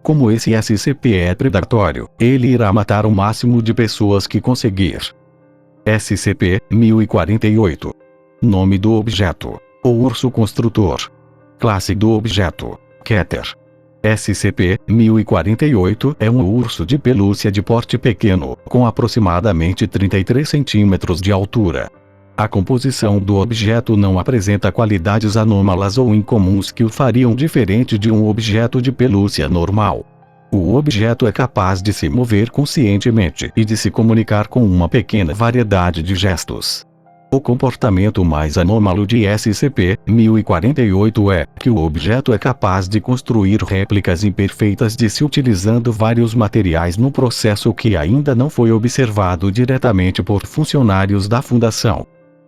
Como esse SCP é predatório, ele irá matar o máximo de pessoas que conseguir. SCP-1048. Nome do objeto: o Urso Construtor. Classe do objeto: Keter. SCP-1048 é um urso de pelúcia de porte pequeno, com aproximadamente 33 centímetros de altura. A composição do objeto não apresenta qualidades anômalas ou incomuns que o fariam diferente de um objeto de pelúcia normal. O objeto é capaz de se mover conscientemente e de se comunicar com uma pequena variedade de gestos. O comportamento mais anômalo de SCP-1048 é que o objeto é capaz de construir réplicas imperfeitas de si utilizando vários materiais no processo que ainda não foi observado diretamente por funcionários da Fundação.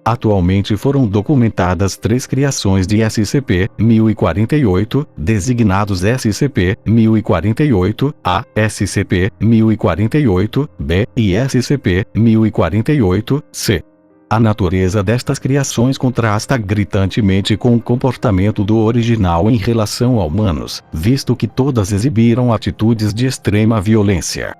Atualmente foram documentadas 3 criações de SCP-1048, designados SCP-1048-A, SCP-1048-B e SCP-1048-C. A natureza destas criações contrasta gritantemente com o comportamento do original em relação a humanos, visto que todas exibiram atitudes de extrema violência.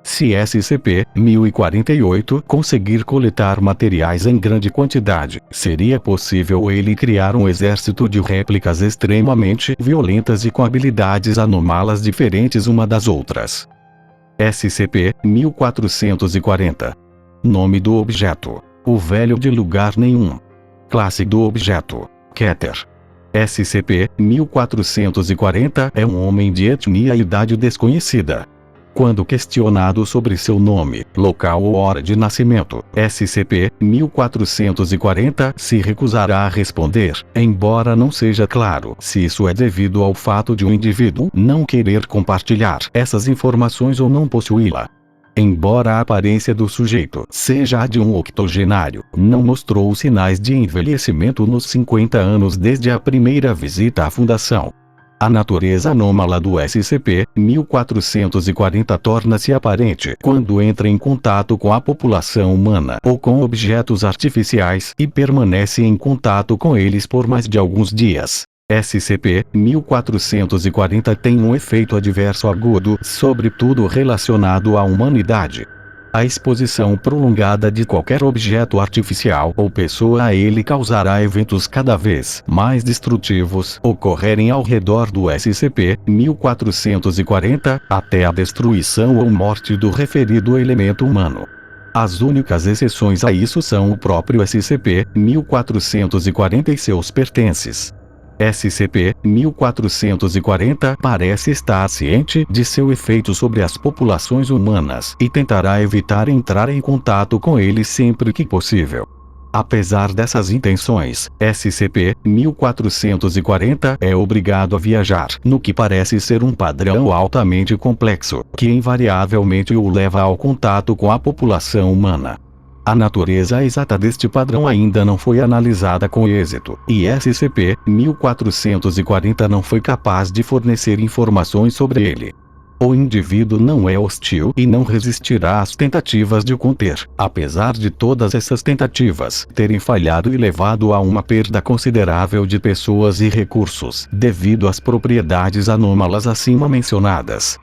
Se SCP-1048 conseguir coletar materiais em grande quantidade, seria possível ele criar um exército de réplicas extremamente violentas e com habilidades anômalas diferentes uma das outras. SCP-1440. Nome do objeto: o Velho de Lugar Nenhum. Classe do objeto: Keter. SCP-1440 é um homem de etnia e idade desconhecida. Quando questionado sobre seu nome, local ou hora de nascimento, SCP-1440 se recusará a responder, embora não seja claro se isso é devido ao fato de um indivíduo não querer compartilhar essas informações ou não possuí-la. Embora a aparência do sujeito seja a de um octogenário, não mostrou sinais de envelhecimento nos 50 anos desde a primeira visita à Fundação. A natureza anômala do SCP-1440 torna-se aparente quando entra em contato com a população humana ou com objetos artificiais e permanece em contato com eles por mais de alguns dias. SCP-1440 tem um efeito adverso agudo sobre tudo relacionado à humanidade. A exposição prolongada de qualquer objeto artificial ou pessoa a ele causará eventos cada vez mais destrutivos ocorrerem ao redor do SCP-1440, até a destruição ou morte do referido elemento humano. As únicas exceções a isso são o próprio SCP-1440 e seus pertences. SCP-1440 parece estar ciente de seu efeito sobre as populações humanas e tentará evitar entrar em contato com eles sempre que possível. Apesar dessas intenções, SCP-1440 é obrigado a viajar no que parece ser um padrão altamente complexo, que invariavelmente o leva ao contato com a população humana. A natureza exata deste padrão ainda não foi analisada com êxito, e SCP-1440 não foi capaz de fornecer informações sobre ele. O indivíduo não é hostil e não resistirá às tentativas de o conter, apesar de todas essas tentativas terem falhado e levado a uma perda considerável de pessoas e recursos, devido às propriedades anômalas acima mencionadas.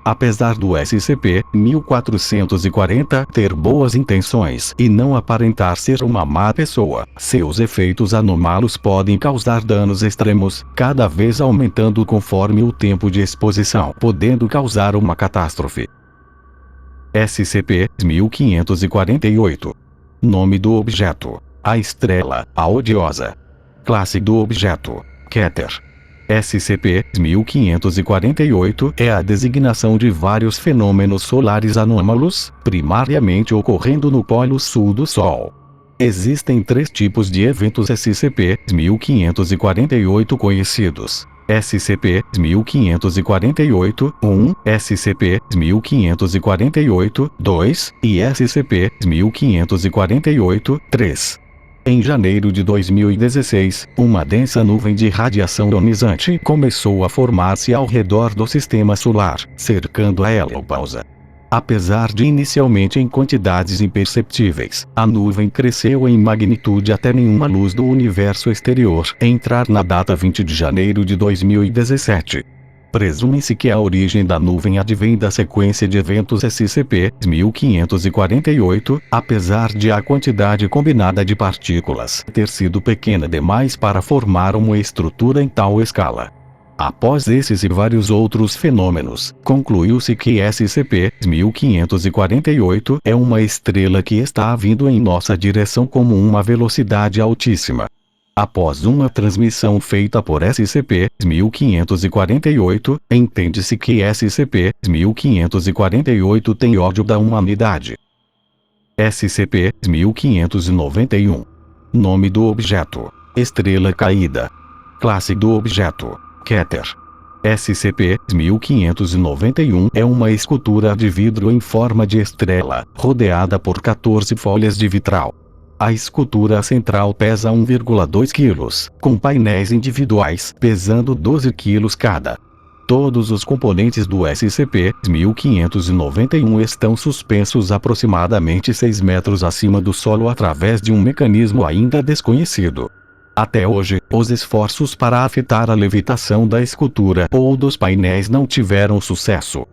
Apesar do SCP-1440 ter boas intenções e não aparentar ser uma má pessoa, seus efeitos anômalos podem causar danos extremos, cada vez aumentando conforme o tempo de exposição, podendo causar uma catástrofe. SCP-1548. Nome do objeto: a estrela, a odiosa. Classe do objeto: Keter. SCP-1548 é a designação de vários fenômenos solares anômalos, primariamente ocorrendo no polo sul do Sol. Existem 3 tipos de eventos SCP-1548 conhecidos: SCP-1548-1, SCP-1548-2 e SCP-1548-3. Em janeiro de 2016, uma densa nuvem de radiação ionizante começou a formar-se ao redor do sistema solar, cercando a helopausa. Apesar de inicialmente em quantidades imperceptíveis, a nuvem cresceu em magnitude até nenhuma luz do universo exterior entrar na data 20 de janeiro de 2017. Presume-se que a origem da nuvem advém da sequência de eventos SCP-1548, apesar de a quantidade combinada de partículas ter sido pequena demais para formar uma estrutura em tal escala. Após esses e vários outros fenômenos, concluiu-se que SCP-1548 é uma estrela que está vindo em nossa direção com uma velocidade altíssima. Após uma transmissão feita por SCP-1548, entende-se que SCP-1548 tem ódio da humanidade. SCP-1591. Nome do objeto: estrela caída. Classe do objeto: Keter. SCP-1591 é uma escultura de vidro em forma de estrela, rodeada por 14 folhas de vitral. A escultura central pesa 1,2 kg, com painéis individuais pesando 12 kg cada. Todos os componentes do SCP-1591 estão suspensos aproximadamente 6 metros acima do solo através de um mecanismo ainda desconhecido. Até hoje, os esforços para afetar a levitação da escultura ou dos painéis não tiveram sucesso.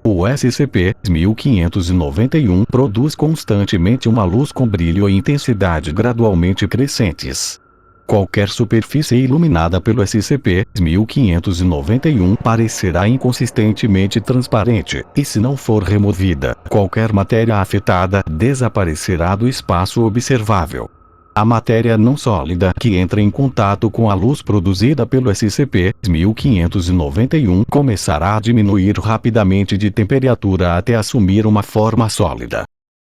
O SCP-1591 produz constantemente uma luz com brilho e intensidade gradualmente crescentes. Qualquer superfície iluminada pelo SCP-1591 parecerá inconsistentemente transparente, e se não for removida, qualquer matéria afetada desaparecerá do espaço observável. A matéria não sólida que entra em contato com a luz produzida pelo SCP-1591 começará a diminuir rapidamente de temperatura até assumir uma forma sólida.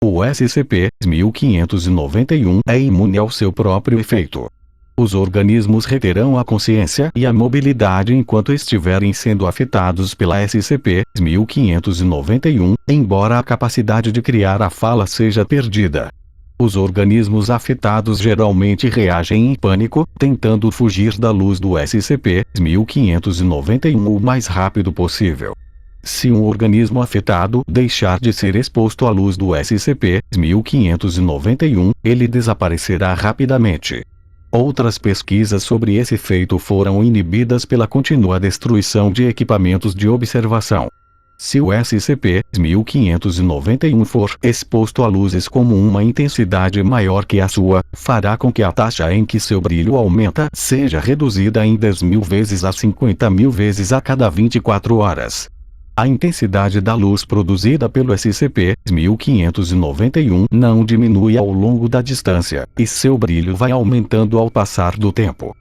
O SCP-1591 é imune ao seu próprio efeito. Os organismos reterão a consciência e a mobilidade enquanto estiverem sendo afetados pela SCP-1591, embora a capacidade de criar a fala seja perdida. Os organismos afetados geralmente reagem em pânico, tentando fugir da luz do SCP-1591 o mais rápido possível. Se um organismo afetado deixar de ser exposto à luz do SCP-1591, ele desaparecerá rapidamente. Outras pesquisas sobre esse efeito foram inibidas pela contínua destruição de equipamentos de observação. Se o SCP-1591 for exposto a luzes com uma intensidade maior que a sua, fará com que a taxa em que seu brilho aumenta seja reduzida em 10.000 vezes a 50.000 vezes a cada 24 horas. A intensidade da luz produzida pelo SCP-1591 não diminui ao longo da distância, e seu brilho vai aumentando ao passar do tempo.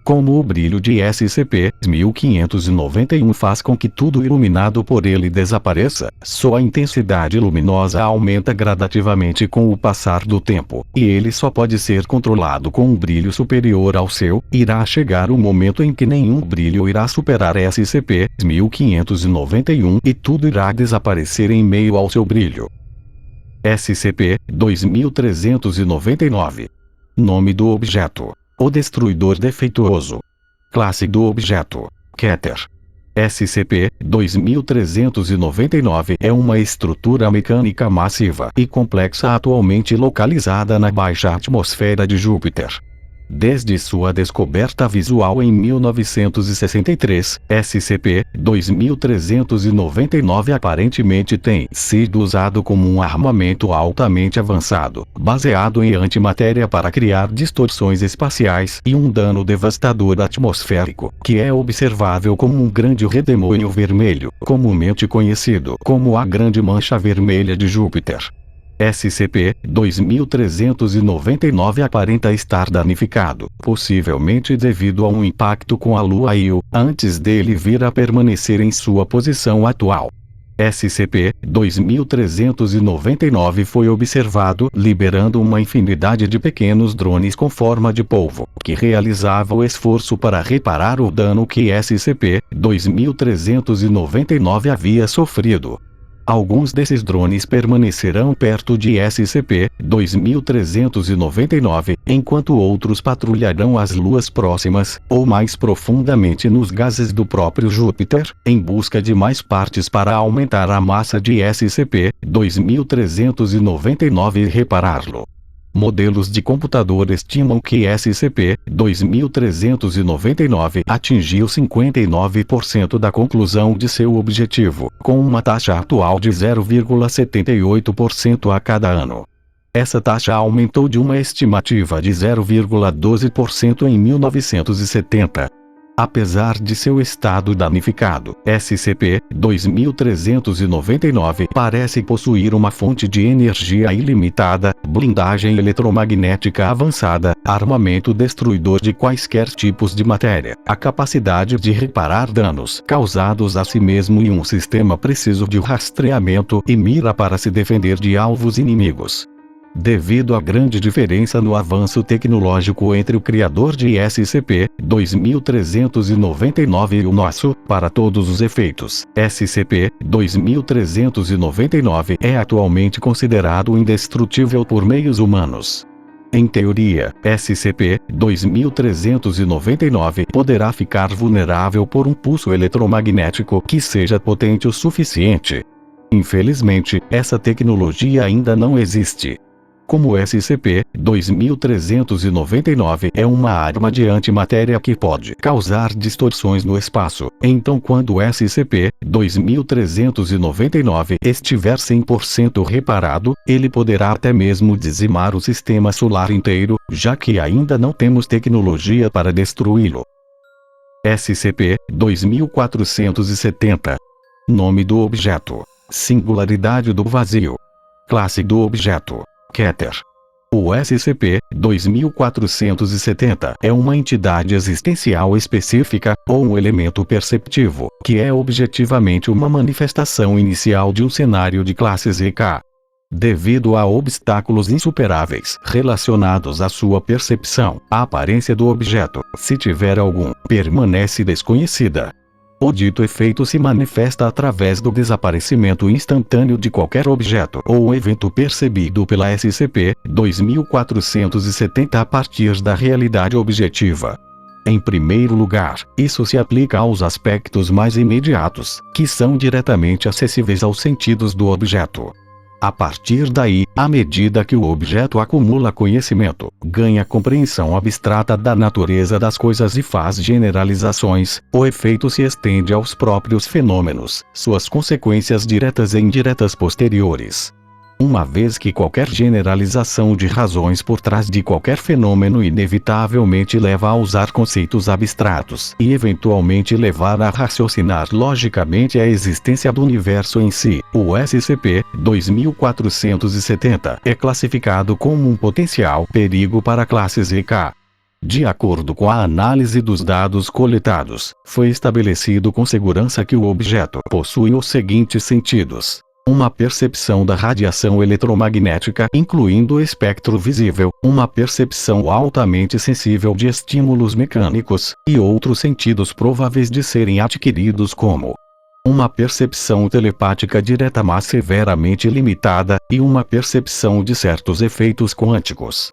Como o brilho de SCP-1591 faz com que tudo iluminado por ele desapareça, sua intensidade luminosa aumenta gradativamente com o passar do tempo, e ele só pode ser controlado com um brilho superior ao seu. Irá chegar o momento em que nenhum brilho irá superar SCP-1591 e tudo irá desaparecer em meio ao seu brilho. SCP-2399. Nome do objeto: o Destruidor Defeituoso. Classe do objeto: Keter. SCP-2399 é uma estrutura mecânica massiva e complexa atualmente localizada na baixa atmosfera de Júpiter. Desde sua descoberta visual em 1963, SCP-2399 aparentemente tem sido usado como um armamento altamente avançado, baseado em antimatéria para criar distorções espaciais e um dano devastador atmosférico, que é observável como um grande redemoinho vermelho, comumente conhecido como a Grande Mancha Vermelha de Júpiter. SCP-2399 aparenta estar danificado, possivelmente devido a um impacto com a Lua Io, antes dele vir a permanecer em sua posição atual. SCP-2399 foi observado liberando uma infinidade de pequenos drones com forma de polvo, que realizavam o esforço para reparar o dano que SCP-2399 havia sofrido. Alguns desses drones permanecerão perto de SCP-2399, enquanto outros patrulharão as luas próximas, ou mais profundamente nos gases do próprio Júpiter, em busca de mais partes para aumentar a massa de SCP-2399 e repará-lo. Modelos de computador estimam que SCP-2399 atingiu 59% da conclusão de seu objetivo, com uma taxa atual de 0,78% a cada ano. Essa taxa aumentou de uma estimativa de 0,12% em 1970. Apesar de seu estado danificado, SCP-2399 parece possuir uma fonte de energia ilimitada, blindagem eletromagnética avançada, armamento destruidor de quaisquer tipos de matéria, a capacidade de reparar danos causados a si mesmo e um sistema preciso de rastreamento e mira para se defender de alvos inimigos. Devido à grande diferença no avanço tecnológico entre o criador de SCP-2399 e o nosso, para todos os efeitos, SCP-2399 é atualmente considerado indestrutível por meios humanos. Em teoria, SCP-2399 poderá ficar vulnerável por um pulso eletromagnético que seja potente o suficiente. Infelizmente, essa tecnologia ainda não existe. Como SCP-2399 é uma arma de antimatéria que pode causar distorções no espaço, então quando o SCP-2399 estiver 100% reparado, ele poderá até mesmo dizimar o sistema solar inteiro, já que ainda não temos tecnologia para destruí-lo. SCP-2470. Nome do objeto: Singularidade do Vazio. Classe do objeto: Keter. O SCP-2470 é uma entidade existencial específica, ou um elemento perceptivo, que é objetivamente uma manifestação inicial de um cenário de classe ZK. Devido a obstáculos insuperáveis relacionados à sua percepção, a aparência do objeto, se tiver algum, permanece desconhecida. O dito efeito se manifesta através do desaparecimento instantâneo de qualquer objeto ou evento percebido pela SCP-2470 a partir da realidade objetiva. Em primeiro lugar, isso se aplica aos aspectos mais imediatos, que são diretamente acessíveis aos sentidos do objeto. A partir daí, à medida que o objeto acumula conhecimento, ganha compreensão abstrata da natureza das coisas e faz generalizações, o efeito se estende aos próprios fenômenos, suas consequências diretas e indiretas posteriores. Uma vez que qualquer generalização de razões por trás de qualquer fenômeno inevitavelmente leva a usar conceitos abstratos e eventualmente levar a raciocinar logicamente a existência do universo em si, o SCP-2470 é classificado como um potencial perigo para a classe ZK. De acordo com a análise dos dados coletados, foi estabelecido com segurança que o objeto possui os seguintes sentidos: uma percepção da radiação eletromagnética, incluindo o espectro visível, uma percepção altamente sensível de estímulos mecânicos, e outros sentidos prováveis de serem adquiridos como uma percepção telepática direta mas severamente limitada, e uma percepção de certos efeitos quânticos.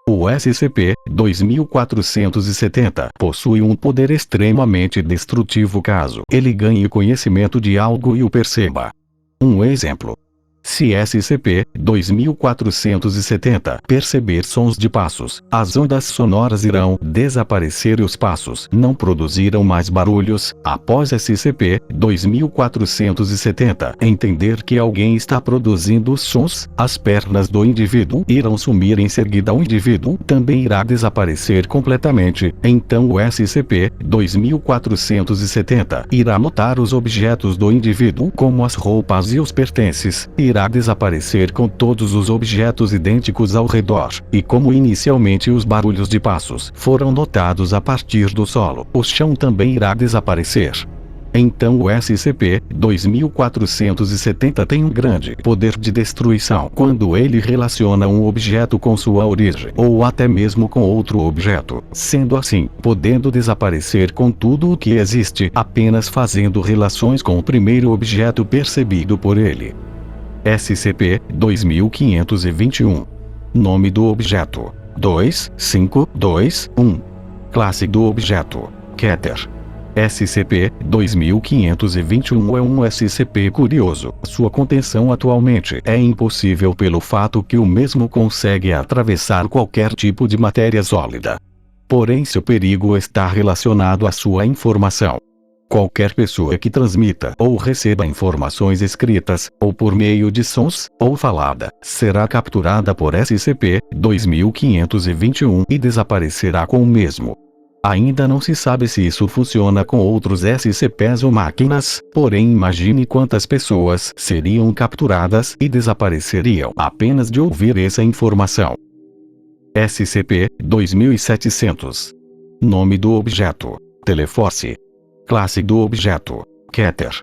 O SCP-2470 possui um poder extremamente destrutivo caso ele ganhe conhecimento de algo e o perceba. Um exemplo: se SCP-2470 perceber sons de passos, as ondas sonoras irão desaparecer e os passos não produzirão mais barulhos. Após SCP-2470 entender que alguém está produzindo os sons, as pernas do indivíduo irão sumir. Em seguida, o indivíduo também irá desaparecer completamente. Então o SCP-2470 irá notar os objetos do indivíduo, como as roupas e os pertences, irá desaparecer com todos os objetos idênticos ao redor, e como inicialmente os barulhos de passos foram notados a partir do solo, o chão também irá desaparecer. Então o SCP-2470 tem um grande poder de destruição quando ele relaciona um objeto com sua origem, ou até mesmo com outro objeto, sendo assim, podendo desaparecer com tudo o que existe, apenas fazendo relações com o primeiro objeto percebido por ele. SCP-2521. Nome do objeto: 2521. Classe do objeto: Keter. SCP-2521 é um SCP curioso. Sua contenção atualmente é impossível pelo fato que o mesmo consegue atravessar qualquer tipo de matéria sólida. Porém, seu perigo está relacionado à sua informação. Qualquer pessoa que transmita ou receba informações escritas, ou por meio de sons, ou falada, será capturada por SCP-2521 e desaparecerá com o mesmo. Ainda não se sabe se isso funciona com outros SCPs ou máquinas, porém imagine quantas pessoas seriam capturadas e desapareceriam apenas de ouvir essa informação. SCP-2700. Nome do objeto: Teleforce. Classe do objeto: Keter.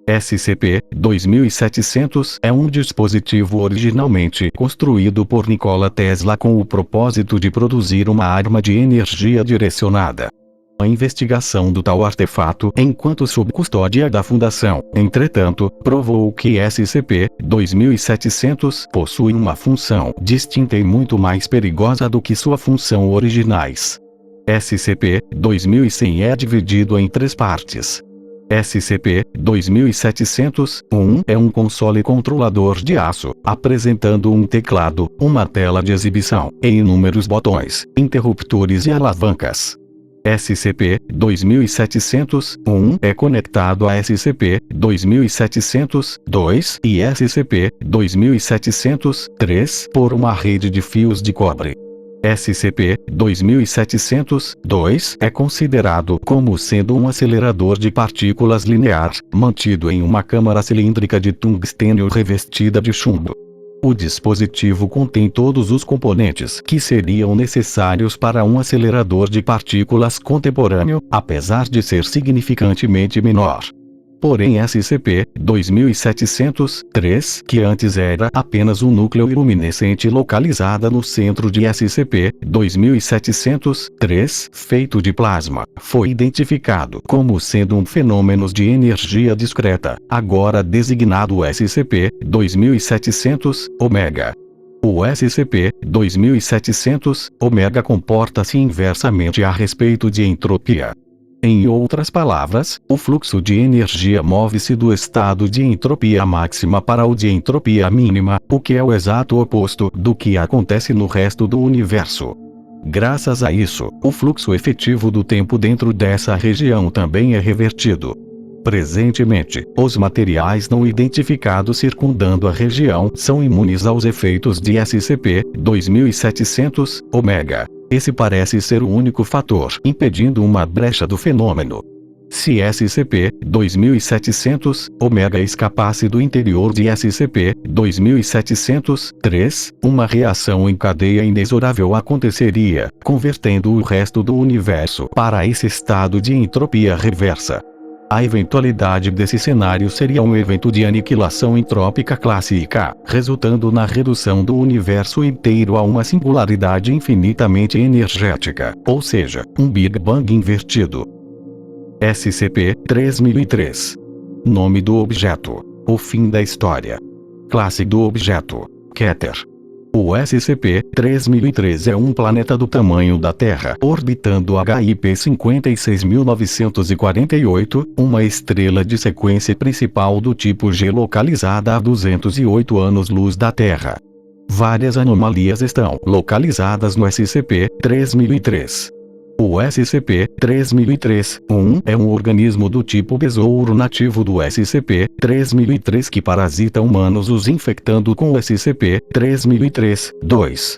SCP-2700 é um dispositivo originalmente construído por Nikola Tesla com o propósito de produzir uma arma de energia direcionada. A investigação do tal artefato, enquanto sob custódia da Fundação, entretanto, provou que SCP-2700 possui uma função distinta e muito mais perigosa do que sua função originais. SCP-2100 é dividido em 3 partes. SCP-2701 é um console controlador de aço, apresentando um teclado, uma tela de exibição, e inúmeros botões, interruptores e alavancas. SCP-2701 é conectado a SCP-2702 e SCP-2703 por uma rede de fios de cobre. SCP-2702 é considerado como sendo um acelerador de partículas linear, mantido em uma câmara cilíndrica de tungstênio revestida de chumbo. O dispositivo contém todos os componentes que seriam necessários para um acelerador de partículas contemporâneo, apesar de ser significantemente menor. Porém SCP-2703, que antes era apenas um núcleo luminescente localizada no centro de SCP-2703, feito de plasma, foi identificado como sendo um fenômeno de energia discreta, agora designado SCP-2700-Ω. O SCP-2700-Ω comporta-se inversamente a respeito de entropia. Em outras palavras, o fluxo de energia move-se do estado de entropia máxima para o de entropia mínima, o que é o exato oposto do que acontece no resto do universo. Graças a isso, o fluxo efetivo do tempo dentro dessa região também é revertido. Presentemente, os materiais não identificados circundando a região são imunes aos efeitos de SCP-2700-Ω. Esse parece ser o único fator impedindo uma brecha do fenômeno. Se SCP-2700-Ω escapasse do interior de SCP-2703, uma reação em cadeia inexorável aconteceria, convertendo o resto do universo para esse estado de entropia reversa. A eventualidade desse cenário seria um evento de aniquilação entrópica clássica, resultando na redução do universo inteiro a uma singularidade infinitamente energética, ou seja, um Big Bang invertido. SCP-3003. Nome do objeto: o fim da história. Classe do objeto: Keter. O SCP-3003 é um planeta do tamanho da Terra orbitando HIP 56948, uma estrela de sequência principal do tipo G localizada a 208 anos-luz da Terra. Várias anomalias estão localizadas no SCP-3003. O SCP-3003-1 é um organismo do tipo besouro nativo do SCP-3003 que parasita humanos os infectando com o SCP-3003-2.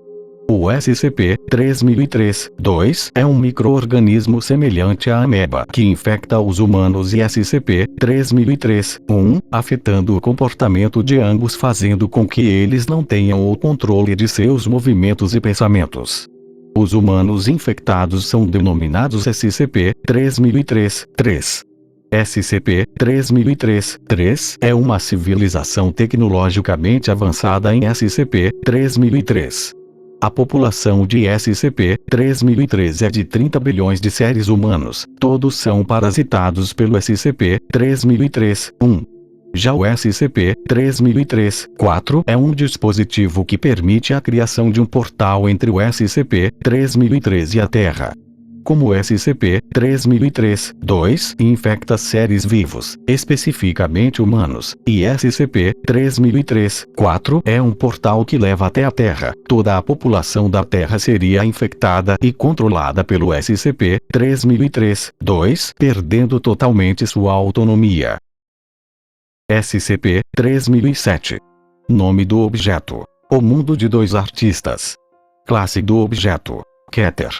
O SCP-3003-2 é um micro-organismo semelhante à ameba que infecta os humanos e SCP-3003-1, afetando o comportamento de ambos, fazendo com que eles não tenham o controle de seus movimentos e pensamentos. Os humanos infectados são denominados SCP-3003-3. SCP-3003-3 é uma civilização tecnologicamente avançada em SCP-3003. A população de SCP-3003 é de 30 bilhões de seres humanos, todos são parasitados pelo SCP-3003-1. Já o SCP-3003-4 é um dispositivo que permite a criação de um portal entre o SCP-3003 e a Terra. Como o SCP-3003-2 infecta seres vivos, especificamente humanos, e SCP-3003-4 é um portal que leva até a Terra, toda a população da Terra seria infectada e controlada pelo SCP-3003-2, perdendo totalmente sua autonomia. SCP-3007. Nome do objeto: o mundo de dois artistas. Classe do objeto: Keter.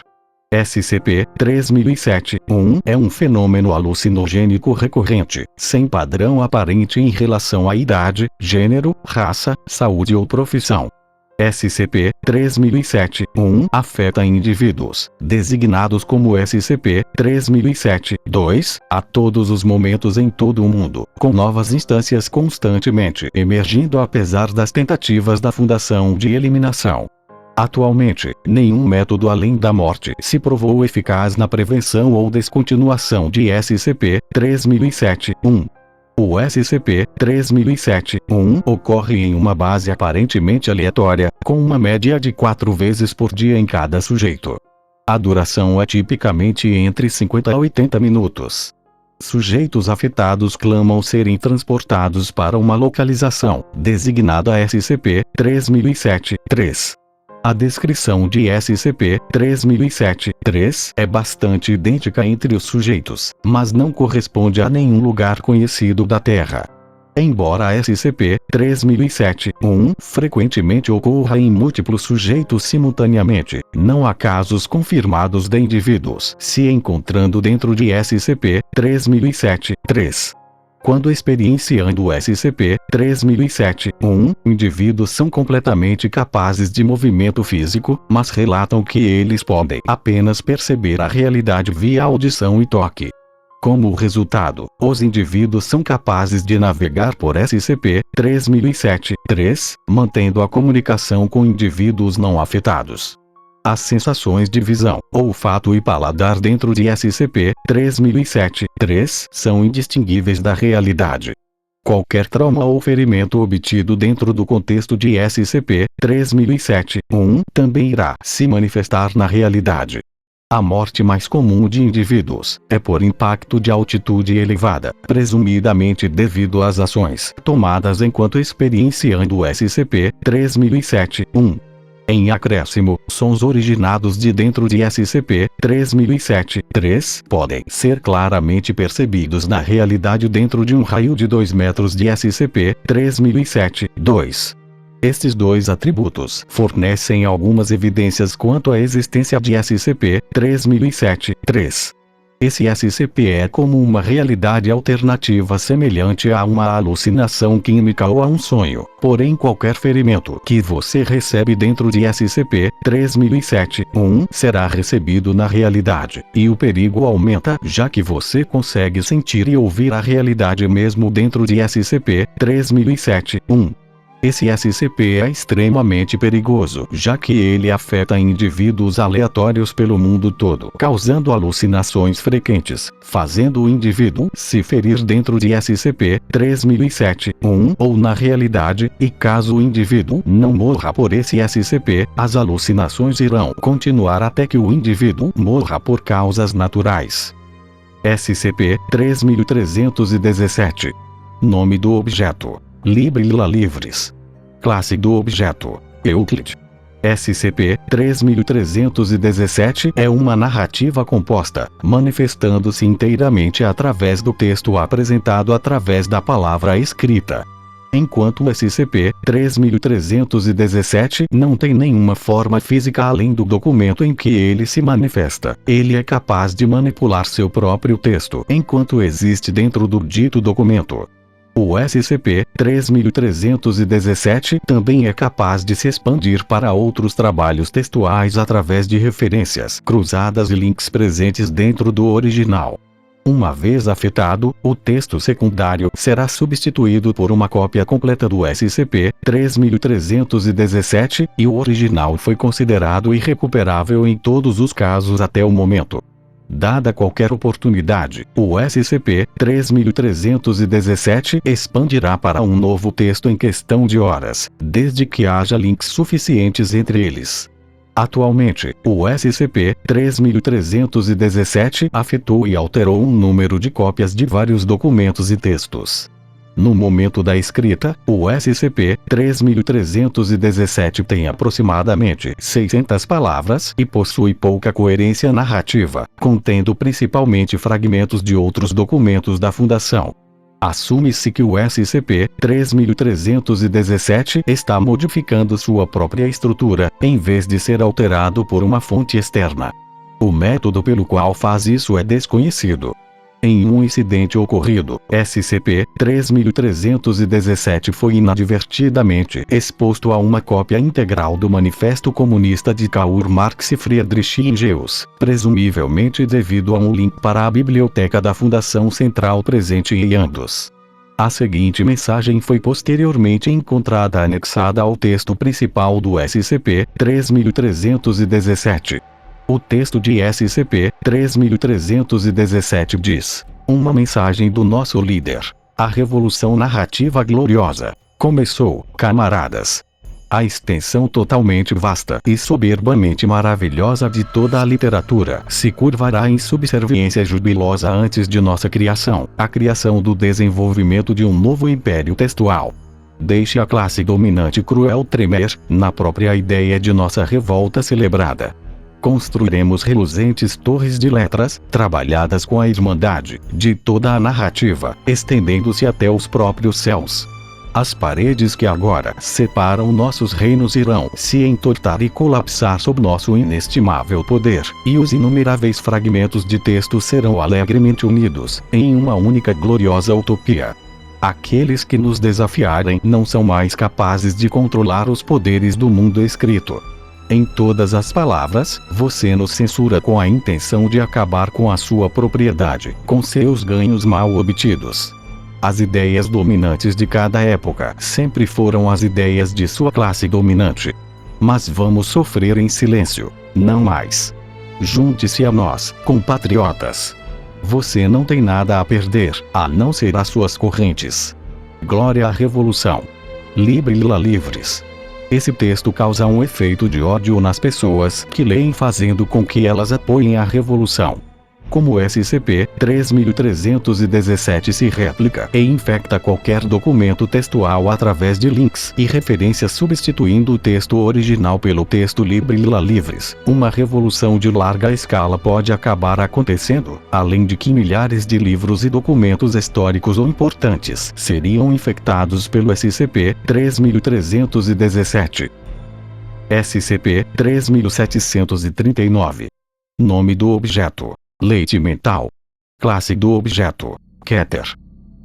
SCP-3007-1 é um fenômeno alucinogênico recorrente, sem padrão aparente em relação à idade, gênero, raça, saúde ou profissão. SCP-3007-1 afeta indivíduos, designados como SCP-3007-2, a todos os momentos em todo o mundo, com novas instâncias constantemente emergindo apesar das tentativas da Fundação de eliminação. Atualmente, nenhum método além da morte se provou eficaz na prevenção ou descontinuação de SCP-3007-1. O SCP-3007-1 ocorre em uma base aparentemente aleatória, com uma média de 4 vezes por dia em cada sujeito. A duração é tipicamente entre 50 a 80 minutos. Sujeitos afetados clamam serem transportados para uma localização, designada SCP-3007-3. A descrição de SCP-3007-3 é bastante idêntica entre os sujeitos, mas não corresponde a nenhum lugar conhecido da Terra. Embora a SCP-3007-1 frequentemente ocorra em múltiplos sujeitos simultaneamente, não há casos confirmados de indivíduos se encontrando dentro de SCP-3007-3. Quando experienciando o SCP-3007-1, indivíduos são completamente capazes de movimento físico, mas relatam que eles podem apenas perceber a realidade via audição e toque. Como resultado, os indivíduos são capazes de navegar por SCP-3007-3, mantendo a comunicação com indivíduos não afetados. As sensações de visão, olfato e paladar dentro de SCP-3007-3 são indistinguíveis da realidade. Qualquer trauma ou ferimento obtido dentro do contexto de SCP-3007-1 também irá se manifestar na realidade. A morte mais comum de indivíduos é por impacto de altitude elevada, presumidamente devido às ações tomadas enquanto experienciando o SCP-3007-1. Em acréscimo, sons originados de dentro de SCP-3007-3 podem ser claramente percebidos na realidade dentro de um raio de 2 metros de SCP-3007-2. Estes dois atributos fornecem algumas evidências quanto à existência de SCP-3007-3. Esse SCP é como uma realidade alternativa semelhante a uma alucinação química ou a um sonho, porém qualquer ferimento que você recebe dentro de SCP-3007-1 será recebido na realidade, e o perigo aumenta já que você consegue sentir e ouvir a realidade mesmo dentro de SCP-3007-1. Esse SCP é extremamente perigoso, já que ele afeta indivíduos aleatórios pelo mundo todo, causando alucinações frequentes, fazendo o indivíduo se ferir dentro de SCP-3007-1 ou na realidade, e caso o indivíduo não morra por esse SCP, as alucinações irão continuar até que o indivíduo morra por causas naturais. SCP-3317. Nome do objeto: Librila Livres. Classe do objeto: Euclid. SCP-3317 é uma narrativa composta, manifestando-se inteiramente através do texto apresentado através da palavra escrita. Enquanto o SCP-3317 não tem nenhuma forma física além do documento em que ele se manifesta, ele é capaz de manipular seu próprio texto enquanto existe dentro do dito documento. O SCP-3317 também é capaz de se expandir para outros trabalhos textuais através de referências cruzadas e links presentes dentro do original. Uma vez afetado, o texto secundário será substituído por uma cópia completa do SCP-3317 e o original foi considerado irrecuperável em todos os casos até o momento. Dada qualquer oportunidade, o SCP-3317 expandirá para um novo texto em questão de horas, desde que haja links suficientes entre eles. Atualmente, o SCP-3317 afetou e alterou um número de cópias de vários documentos e textos. No momento da escrita, o SCP-3317 tem aproximadamente 600 palavras e possui pouca coerência narrativa, contendo principalmente fragmentos de outros documentos da Fundação. Assume-se que o SCP-3317 está modificando sua própria estrutura, em vez de ser alterado por uma fonte externa. O método pelo qual faz isso é desconhecido. Em um incidente ocorrido, SCP-3317 foi inadvertidamente exposto a uma cópia integral do Manifesto Comunista de Karl Marx e Friedrich Engels, presumivelmente devido a um link para a biblioteca da Fundação Central presente em Yandos. A seguinte mensagem foi posteriormente encontrada anexada ao texto principal do SCP-3317. O texto de SCP-3317 diz: uma mensagem do nosso líder. A revolução narrativa gloriosa começou, camaradas. A extensão totalmente vasta e soberbamente maravilhosa de toda a literatura se curvará em subserviência jubilosa antes de nossa criação, a criação do desenvolvimento de um novo império textual. Deixe a classe dominante cruel tremer, na própria ideia de nossa revolta celebrada. Construiremos reluzentes torres de letras, trabalhadas com a irmandade de toda a narrativa, estendendo-se até os próprios céus. As paredes que agora separam nossos reinos irão se entortar e colapsar sob nosso inestimável poder, e os inumeráveis fragmentos de texto serão alegremente unidos em uma única gloriosa utopia. Aqueles que nos desafiarem não são mais capazes de controlar os poderes do mundo escrito. Em todas as palavras, você nos censura com a intenção de acabar com a sua propriedade, com seus ganhos mal obtidos. As ideias dominantes de cada época sempre foram as ideias de sua classe dominante. Mas vamos sofrer em silêncio, não mais. Junte-se a nós, compatriotas. Você não tem nada a perder, a não ser as suas correntes. Glória à Revolução. Libre-la livres. Esse texto causa um efeito de ódio nas pessoas que leem, fazendo com que elas apoiem a revolução. Como o SCP-3317 se replica e infecta qualquer documento textual através de links e referências, substituindo o texto original pelo texto Libre-la livres, uma revolução de larga escala pode acabar acontecendo, além de que milhares de livros e documentos históricos ou importantes seriam infectados pelo SCP-3317. SCP-3739. Nome do objeto: leite mental. Classe do objeto: Keter.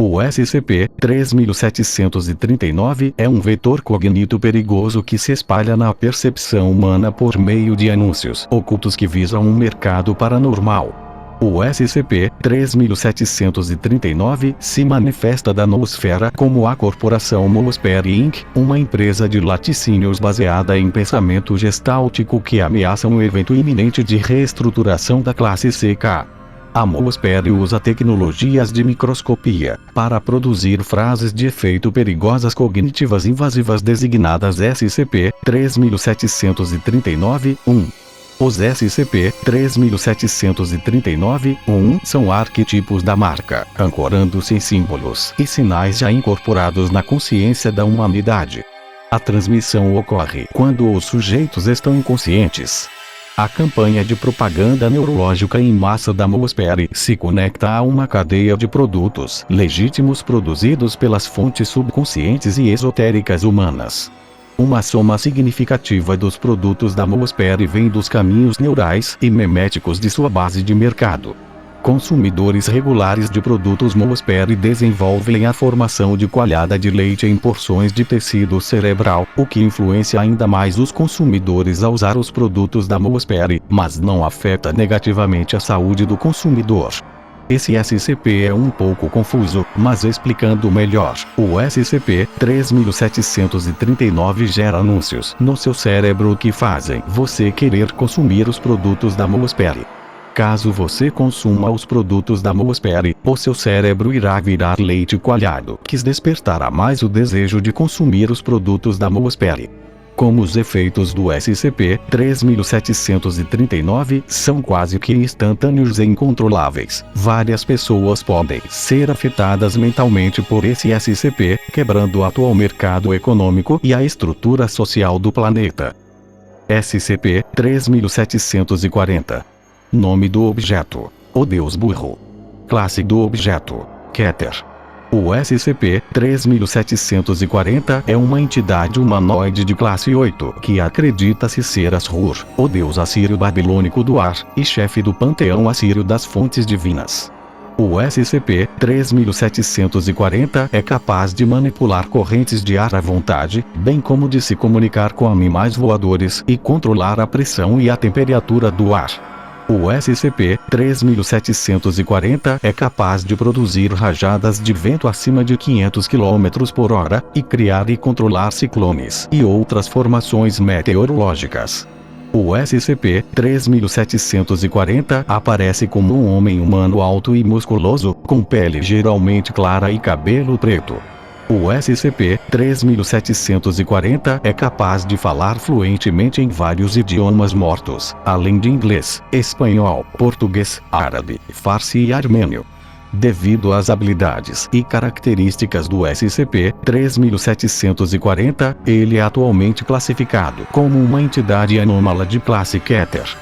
O SCP-3739 é um vetor cognito perigoso que se espalha na percepção humana por meio de anúncios ocultos que visam um mercado paranormal. O SCP-3739 se manifesta da noosfera como a corporação Noosphere Inc., uma empresa de laticínios baseada em pensamento gestáltico que ameaça um evento iminente de reestruturação da classe CK. A Noosphere usa tecnologias de microscopia para produzir frases de efeito perigosas cognitivas invasivas designadas SCP-3739-1. Os SCP-3739-1 são arquetipos da marca, ancorando-se em símbolos e sinais já incorporados na consciência da humanidade. A transmissão ocorre quando os sujeitos estão inconscientes. A campanha de propaganda neurológica em massa da Noosphere se conecta a uma cadeia de produtos legítimos produzidos pelas fontes subconscientes e esotéricas humanas. Uma soma significativa dos produtos da Noosphere vem dos caminhos neurais e meméticos de sua base de mercado. Consumidores regulares de produtos Noosphere desenvolvem a formação de coalhada de leite em porções de tecido cerebral, o que influencia ainda mais os consumidores a usar os produtos da Noosphere, mas não afeta negativamente a saúde do consumidor. Esse SCP é um pouco confuso, mas explicando melhor, o SCP-3739 gera anúncios no seu cérebro que fazem você querer consumir os produtos da Noosphere. Caso você consuma os produtos da Noosphere, o seu cérebro irá virar leite coalhado, que despertará mais o desejo de consumir os produtos da Noosphere. Como os efeitos do SCP-3739 são quase que instantâneos e incontroláveis, várias pessoas podem ser afetadas mentalmente por esse SCP, quebrando o atual mercado econômico e a estrutura social do planeta. SCP-3740. Nome do objeto: o Deus Burro. Classe do objeto: Keter. O SCP-3740 é uma entidade humanoide de classe 8 que acredita-se ser Ashur, o deus assírio babilônico do ar, e chefe do panteão assírio das fontes divinas. O SCP-3740 é capaz de manipular correntes de ar à vontade, bem como de se comunicar com animais voadores e controlar a pressão e a temperatura do ar. O SCP-3740 é capaz de produzir rajadas de vento acima de 500 km por hora, e criar e controlar ciclones e outras formações meteorológicas. O SCP-3740 aparece como um homem humano alto e musculoso, com pele geralmente clara e cabelo preto. O SCP-3740 é capaz de falar fluentemente em vários idiomas mortos, além de inglês, espanhol, português, árabe, farsi e armênio. Devido às habilidades e características do SCP-3740, ele é atualmente classificado como uma entidade anômala de classe Keter.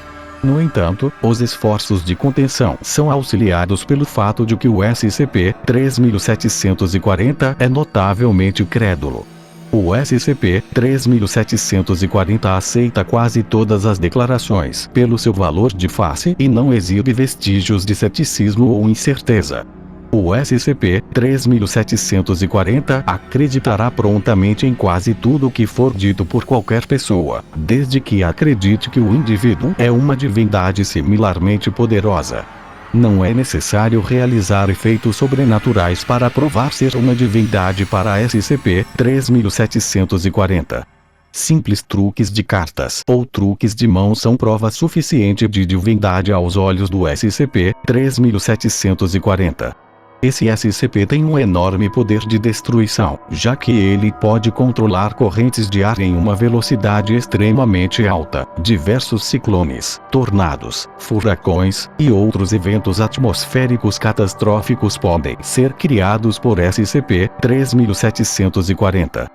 No entanto, os esforços de contenção são auxiliados pelo fato de que o SCP-3740 é notavelmente crédulo. O SCP-3740 aceita quase todas as declarações pelo seu valor de face e não exibe vestígios de ceticismo ou incerteza. O SCP-3740 acreditará prontamente em quase tudo o que for dito por qualquer pessoa, desde que acredite que o indivíduo é uma divindade similarmente poderosa. Não é necessário realizar efeitos sobrenaturais para provar ser uma divindade para a SCP-3740. Simples truques de cartas ou truques de mão são prova suficiente de divindade aos olhos do SCP-3740. Esse SCP tem um enorme poder de destruição, já que ele pode controlar correntes de ar em uma velocidade extremamente alta. Diversos ciclones, tornados, furacões e outros eventos atmosféricos catastróficos podem ser criados por SCP-3740.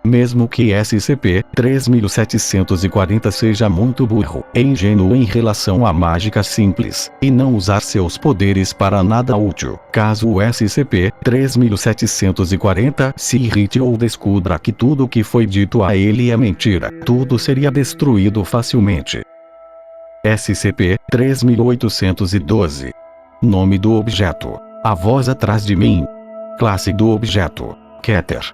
Mesmo que SCP-3740 seja muito burro e ingênuo em relação à mágica simples, e não usar seus poderes para nada útil, caso o SCP-3740 se irrite ou descubra que tudo o que foi dito a ele é mentira, tudo seria destruído facilmente. SCP-3812. Nome do objeto: a voz atrás de mim. Classe do objeto: Keter.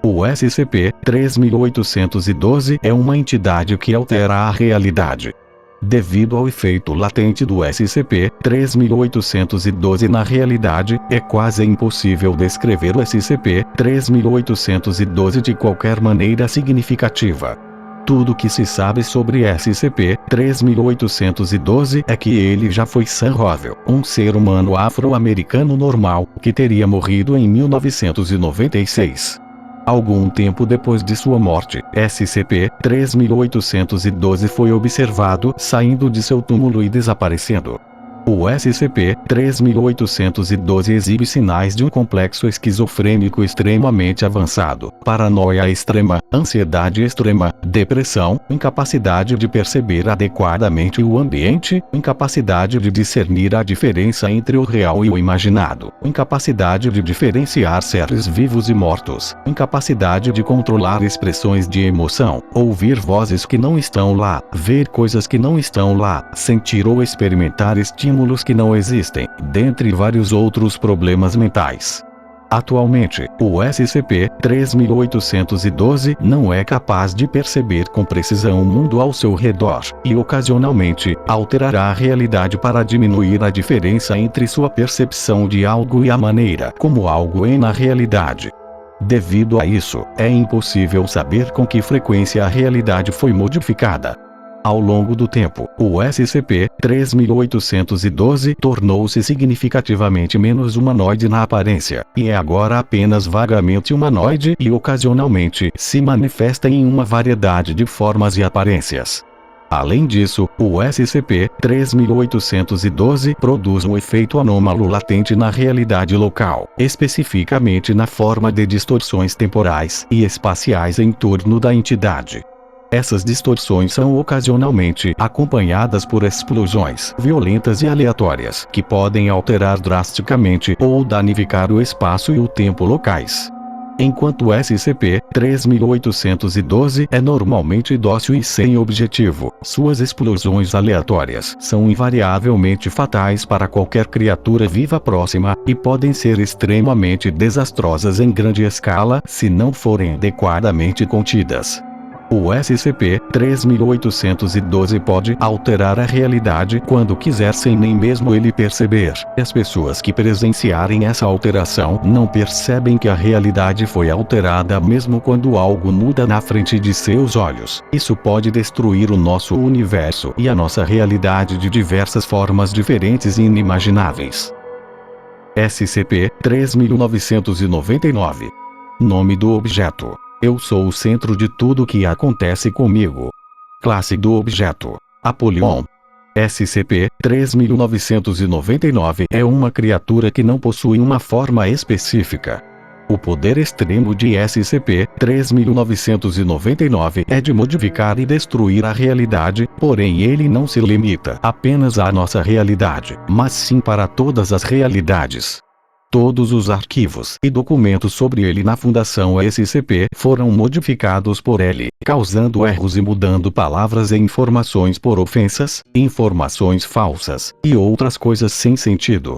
O SCP-3812 é uma entidade que altera a realidade. Devido ao efeito latente do SCP-3812 na realidade, é quase impossível descrever o SCP-3812 de qualquer maneira significativa. Tudo que se sabe sobre SCP-3812 é que ele já foi Sam Rowell, um ser humano afro-americano normal, que teria morrido em 1996. Algum tempo depois de sua morte, SCP-3812 foi observado saindo de seu túmulo e desaparecendo. O SCP-3812 exibe sinais de um complexo esquizofrênico extremamente avançado, paranoia extrema, ansiedade extrema, depressão, incapacidade de perceber adequadamente o ambiente, incapacidade de discernir a diferença entre o real e o imaginado, incapacidade de diferenciar seres vivos e mortos, incapacidade de controlar expressões de emoção, ouvir vozes que não estão lá, ver coisas que não estão lá, sentir ou experimentar estímulos que não existem, dentre vários outros problemas mentais. Atualmente, o SCP-3812 não é capaz de perceber com precisão o mundo ao seu redor, e ocasionalmente, alterará a realidade para diminuir a diferença entre sua percepção de algo e a maneira como algo é na realidade. Devido a isso, é impossível saber com que frequência a realidade foi modificada. Ao longo do tempo, o SCP-3812 tornou-se significativamente menos humanoide na aparência, e é agora apenas vagamente humanoide e ocasionalmente se manifesta em uma variedade de formas e aparências. Além disso, o SCP-3812 produz um efeito anômalo latente na realidade local, especificamente na forma de distorções temporais e espaciais em torno da entidade. Essas distorções são ocasionalmente acompanhadas por explosões violentas e aleatórias que podem alterar drasticamente ou danificar o espaço e o tempo locais. Enquanto o SCP-3812 é normalmente dócil e sem objetivo, suas explosões aleatórias são invariavelmente fatais para qualquer criatura viva próxima, e podem ser extremamente desastrosas em grande escala se não forem adequadamente contidas. O SCP-3812 pode alterar a realidade quando quiser sem nem mesmo ele perceber. As pessoas que presenciarem essa alteração não percebem que a realidade foi alterada mesmo quando algo muda na frente de seus olhos. Isso pode destruir o nosso universo e a nossa realidade de diversas formas diferentes e inimagináveis. SCP-3999. Nome do objeto: eu sou o centro de tudo que acontece comigo. Classe do objeto: Apolion. SCP-3999 é uma criatura que não possui uma forma específica. O poder extremo de SCP-3999 é de modificar e destruir a realidade, porém ele não se limita apenas à nossa realidade, mas sim para todas as realidades. Todos os arquivos e documentos sobre ele na Fundação SCP foram modificados por ele, causando erros e mudando palavras e informações por ofensas, informações falsas, e outras coisas sem sentido.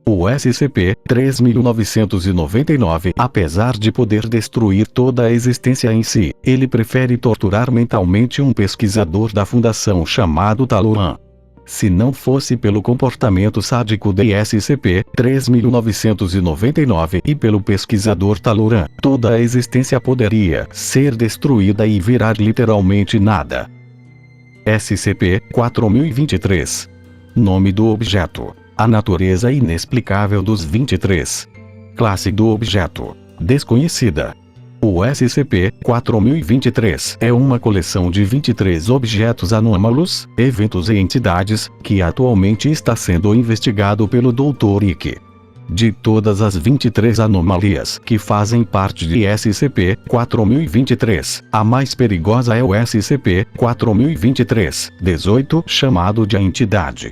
O SCP-3999, apesar de poder destruir toda a existência em si, ele prefere torturar mentalmente um pesquisador da Fundação chamado Taloran. Se não fosse pelo comportamento sádico de SCP-3999 e pelo pesquisador Taloran, toda a existência poderia ser destruída e virar literalmente nada. SCP-4023. Nome do objeto: a natureza inexplicável dos 23. Classe do objeto: desconhecida. O SCP-4023 é uma coleção de 23 objetos anômalos, eventos e entidades, que atualmente está sendo investigado pelo Dr. Ike. De todas as 23 anomalias que fazem parte de SCP-4023, a mais perigosa é o SCP-4023-18, chamado de a entidade.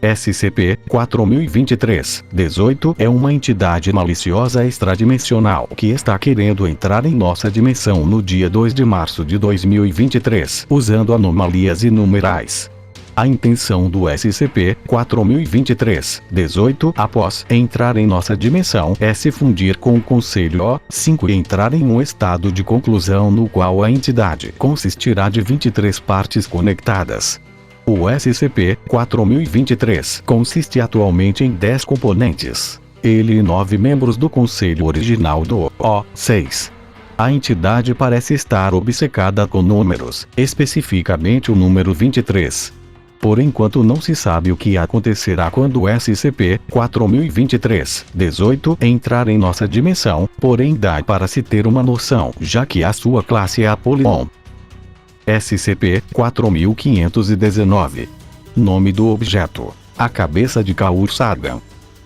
SCP-4023-18 é uma entidade maliciosa extradimensional que está querendo entrar em nossa dimensão no dia 2 de março de 2023, usando anomalias e numerais. A intenção do SCP-4023-18 após entrar em nossa dimensão é se fundir com o Conselho O5 e entrar em um estado de conclusão no qual a entidade consistirá de 23 partes conectadas. O SCP-4023 consiste atualmente em 10 componentes. Ele e 9 membros do conselho original do O6. A entidade parece estar obcecada com números, especificamente o número 23. Por enquanto não se sabe o que acontecerá quando o SCP-4023-18 entrar em nossa dimensão, porém dá para se ter uma noção, já que a sua classe é Apollyon. SCP-4519. Nome do objeto: a cabeça de Kaur Sagan.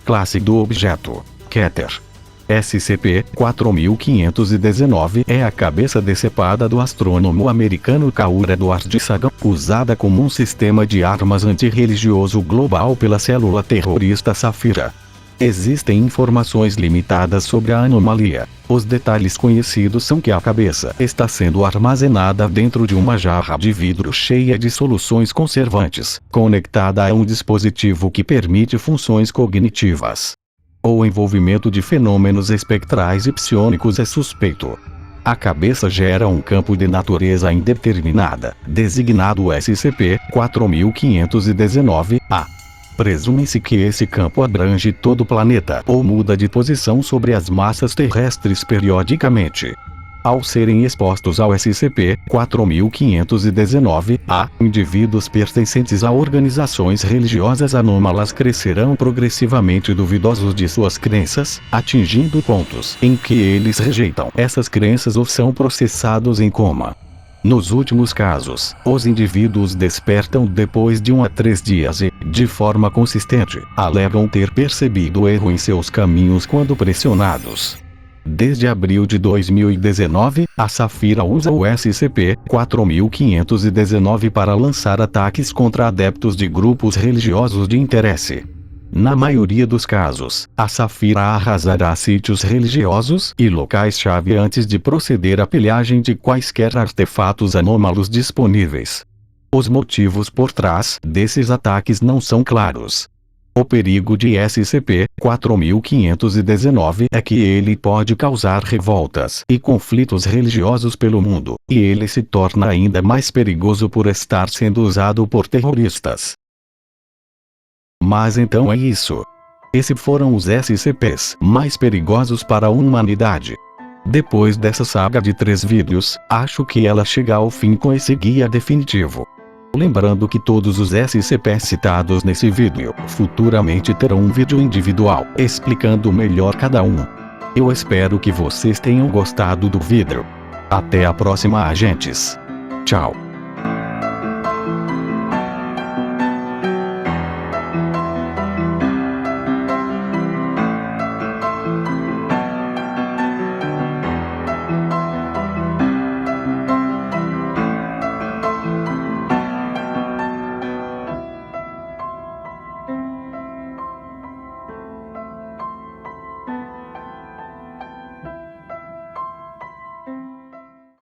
Classe do objeto: Keter. SCP-4519 é a cabeça decepada do astrônomo americano Kaur Edward Sagan, usada como um sistema de armas antirreligioso global pela célula terrorista Safira. Existem informações limitadas sobre a anomalia. Os detalhes conhecidos são que a cabeça está sendo armazenada dentro de uma jarra de vidro cheia de soluções conservantes, conectada a um dispositivo que permite funções cognitivas. O envolvimento de fenômenos espectrais e psionicos é suspeito. A cabeça gera um campo de natureza indeterminada, designado SCP-4519-A. Presume-se que esse campo abrange todo o planeta ou muda de posição sobre as massas terrestres periodicamente. Ao serem expostos ao SCP-4519-A, indivíduos pertencentes a organizações religiosas anômalas crescerão progressivamente duvidosos de suas crenças, atingindo pontos em que eles rejeitam essas crenças ou são processados em coma. Nos últimos casos, os indivíduos despertam depois de 1 a 3 dias e, de forma consistente, alegam ter percebido erro em seus caminhos quando pressionados. Desde abril de 2019, a Safira usa o SCP-4519 para lançar ataques contra adeptos de grupos religiosos de interesse. Na maioria dos casos, a Safira arrasará sítios religiosos e locais-chave antes de proceder à pilhagem de quaisquer artefatos anômalos disponíveis. Os motivos por trás desses ataques não são claros. O perigo de SCP-4519 é que ele pode causar revoltas e conflitos religiosos pelo mundo, e ele se torna ainda mais perigoso por estar sendo usado por terroristas. Mas então é isso. Esses foram os SCPs mais perigosos para a humanidade. Depois dessa saga de 3 vídeos, acho que ela chega ao fim com esse guia definitivo. Lembrando que todos os SCPs citados nesse vídeo, futuramente terão um vídeo individual, explicando melhor cada um. Eu espero que vocês tenham gostado do vídeo. Até a próxima, agentes. Tchau.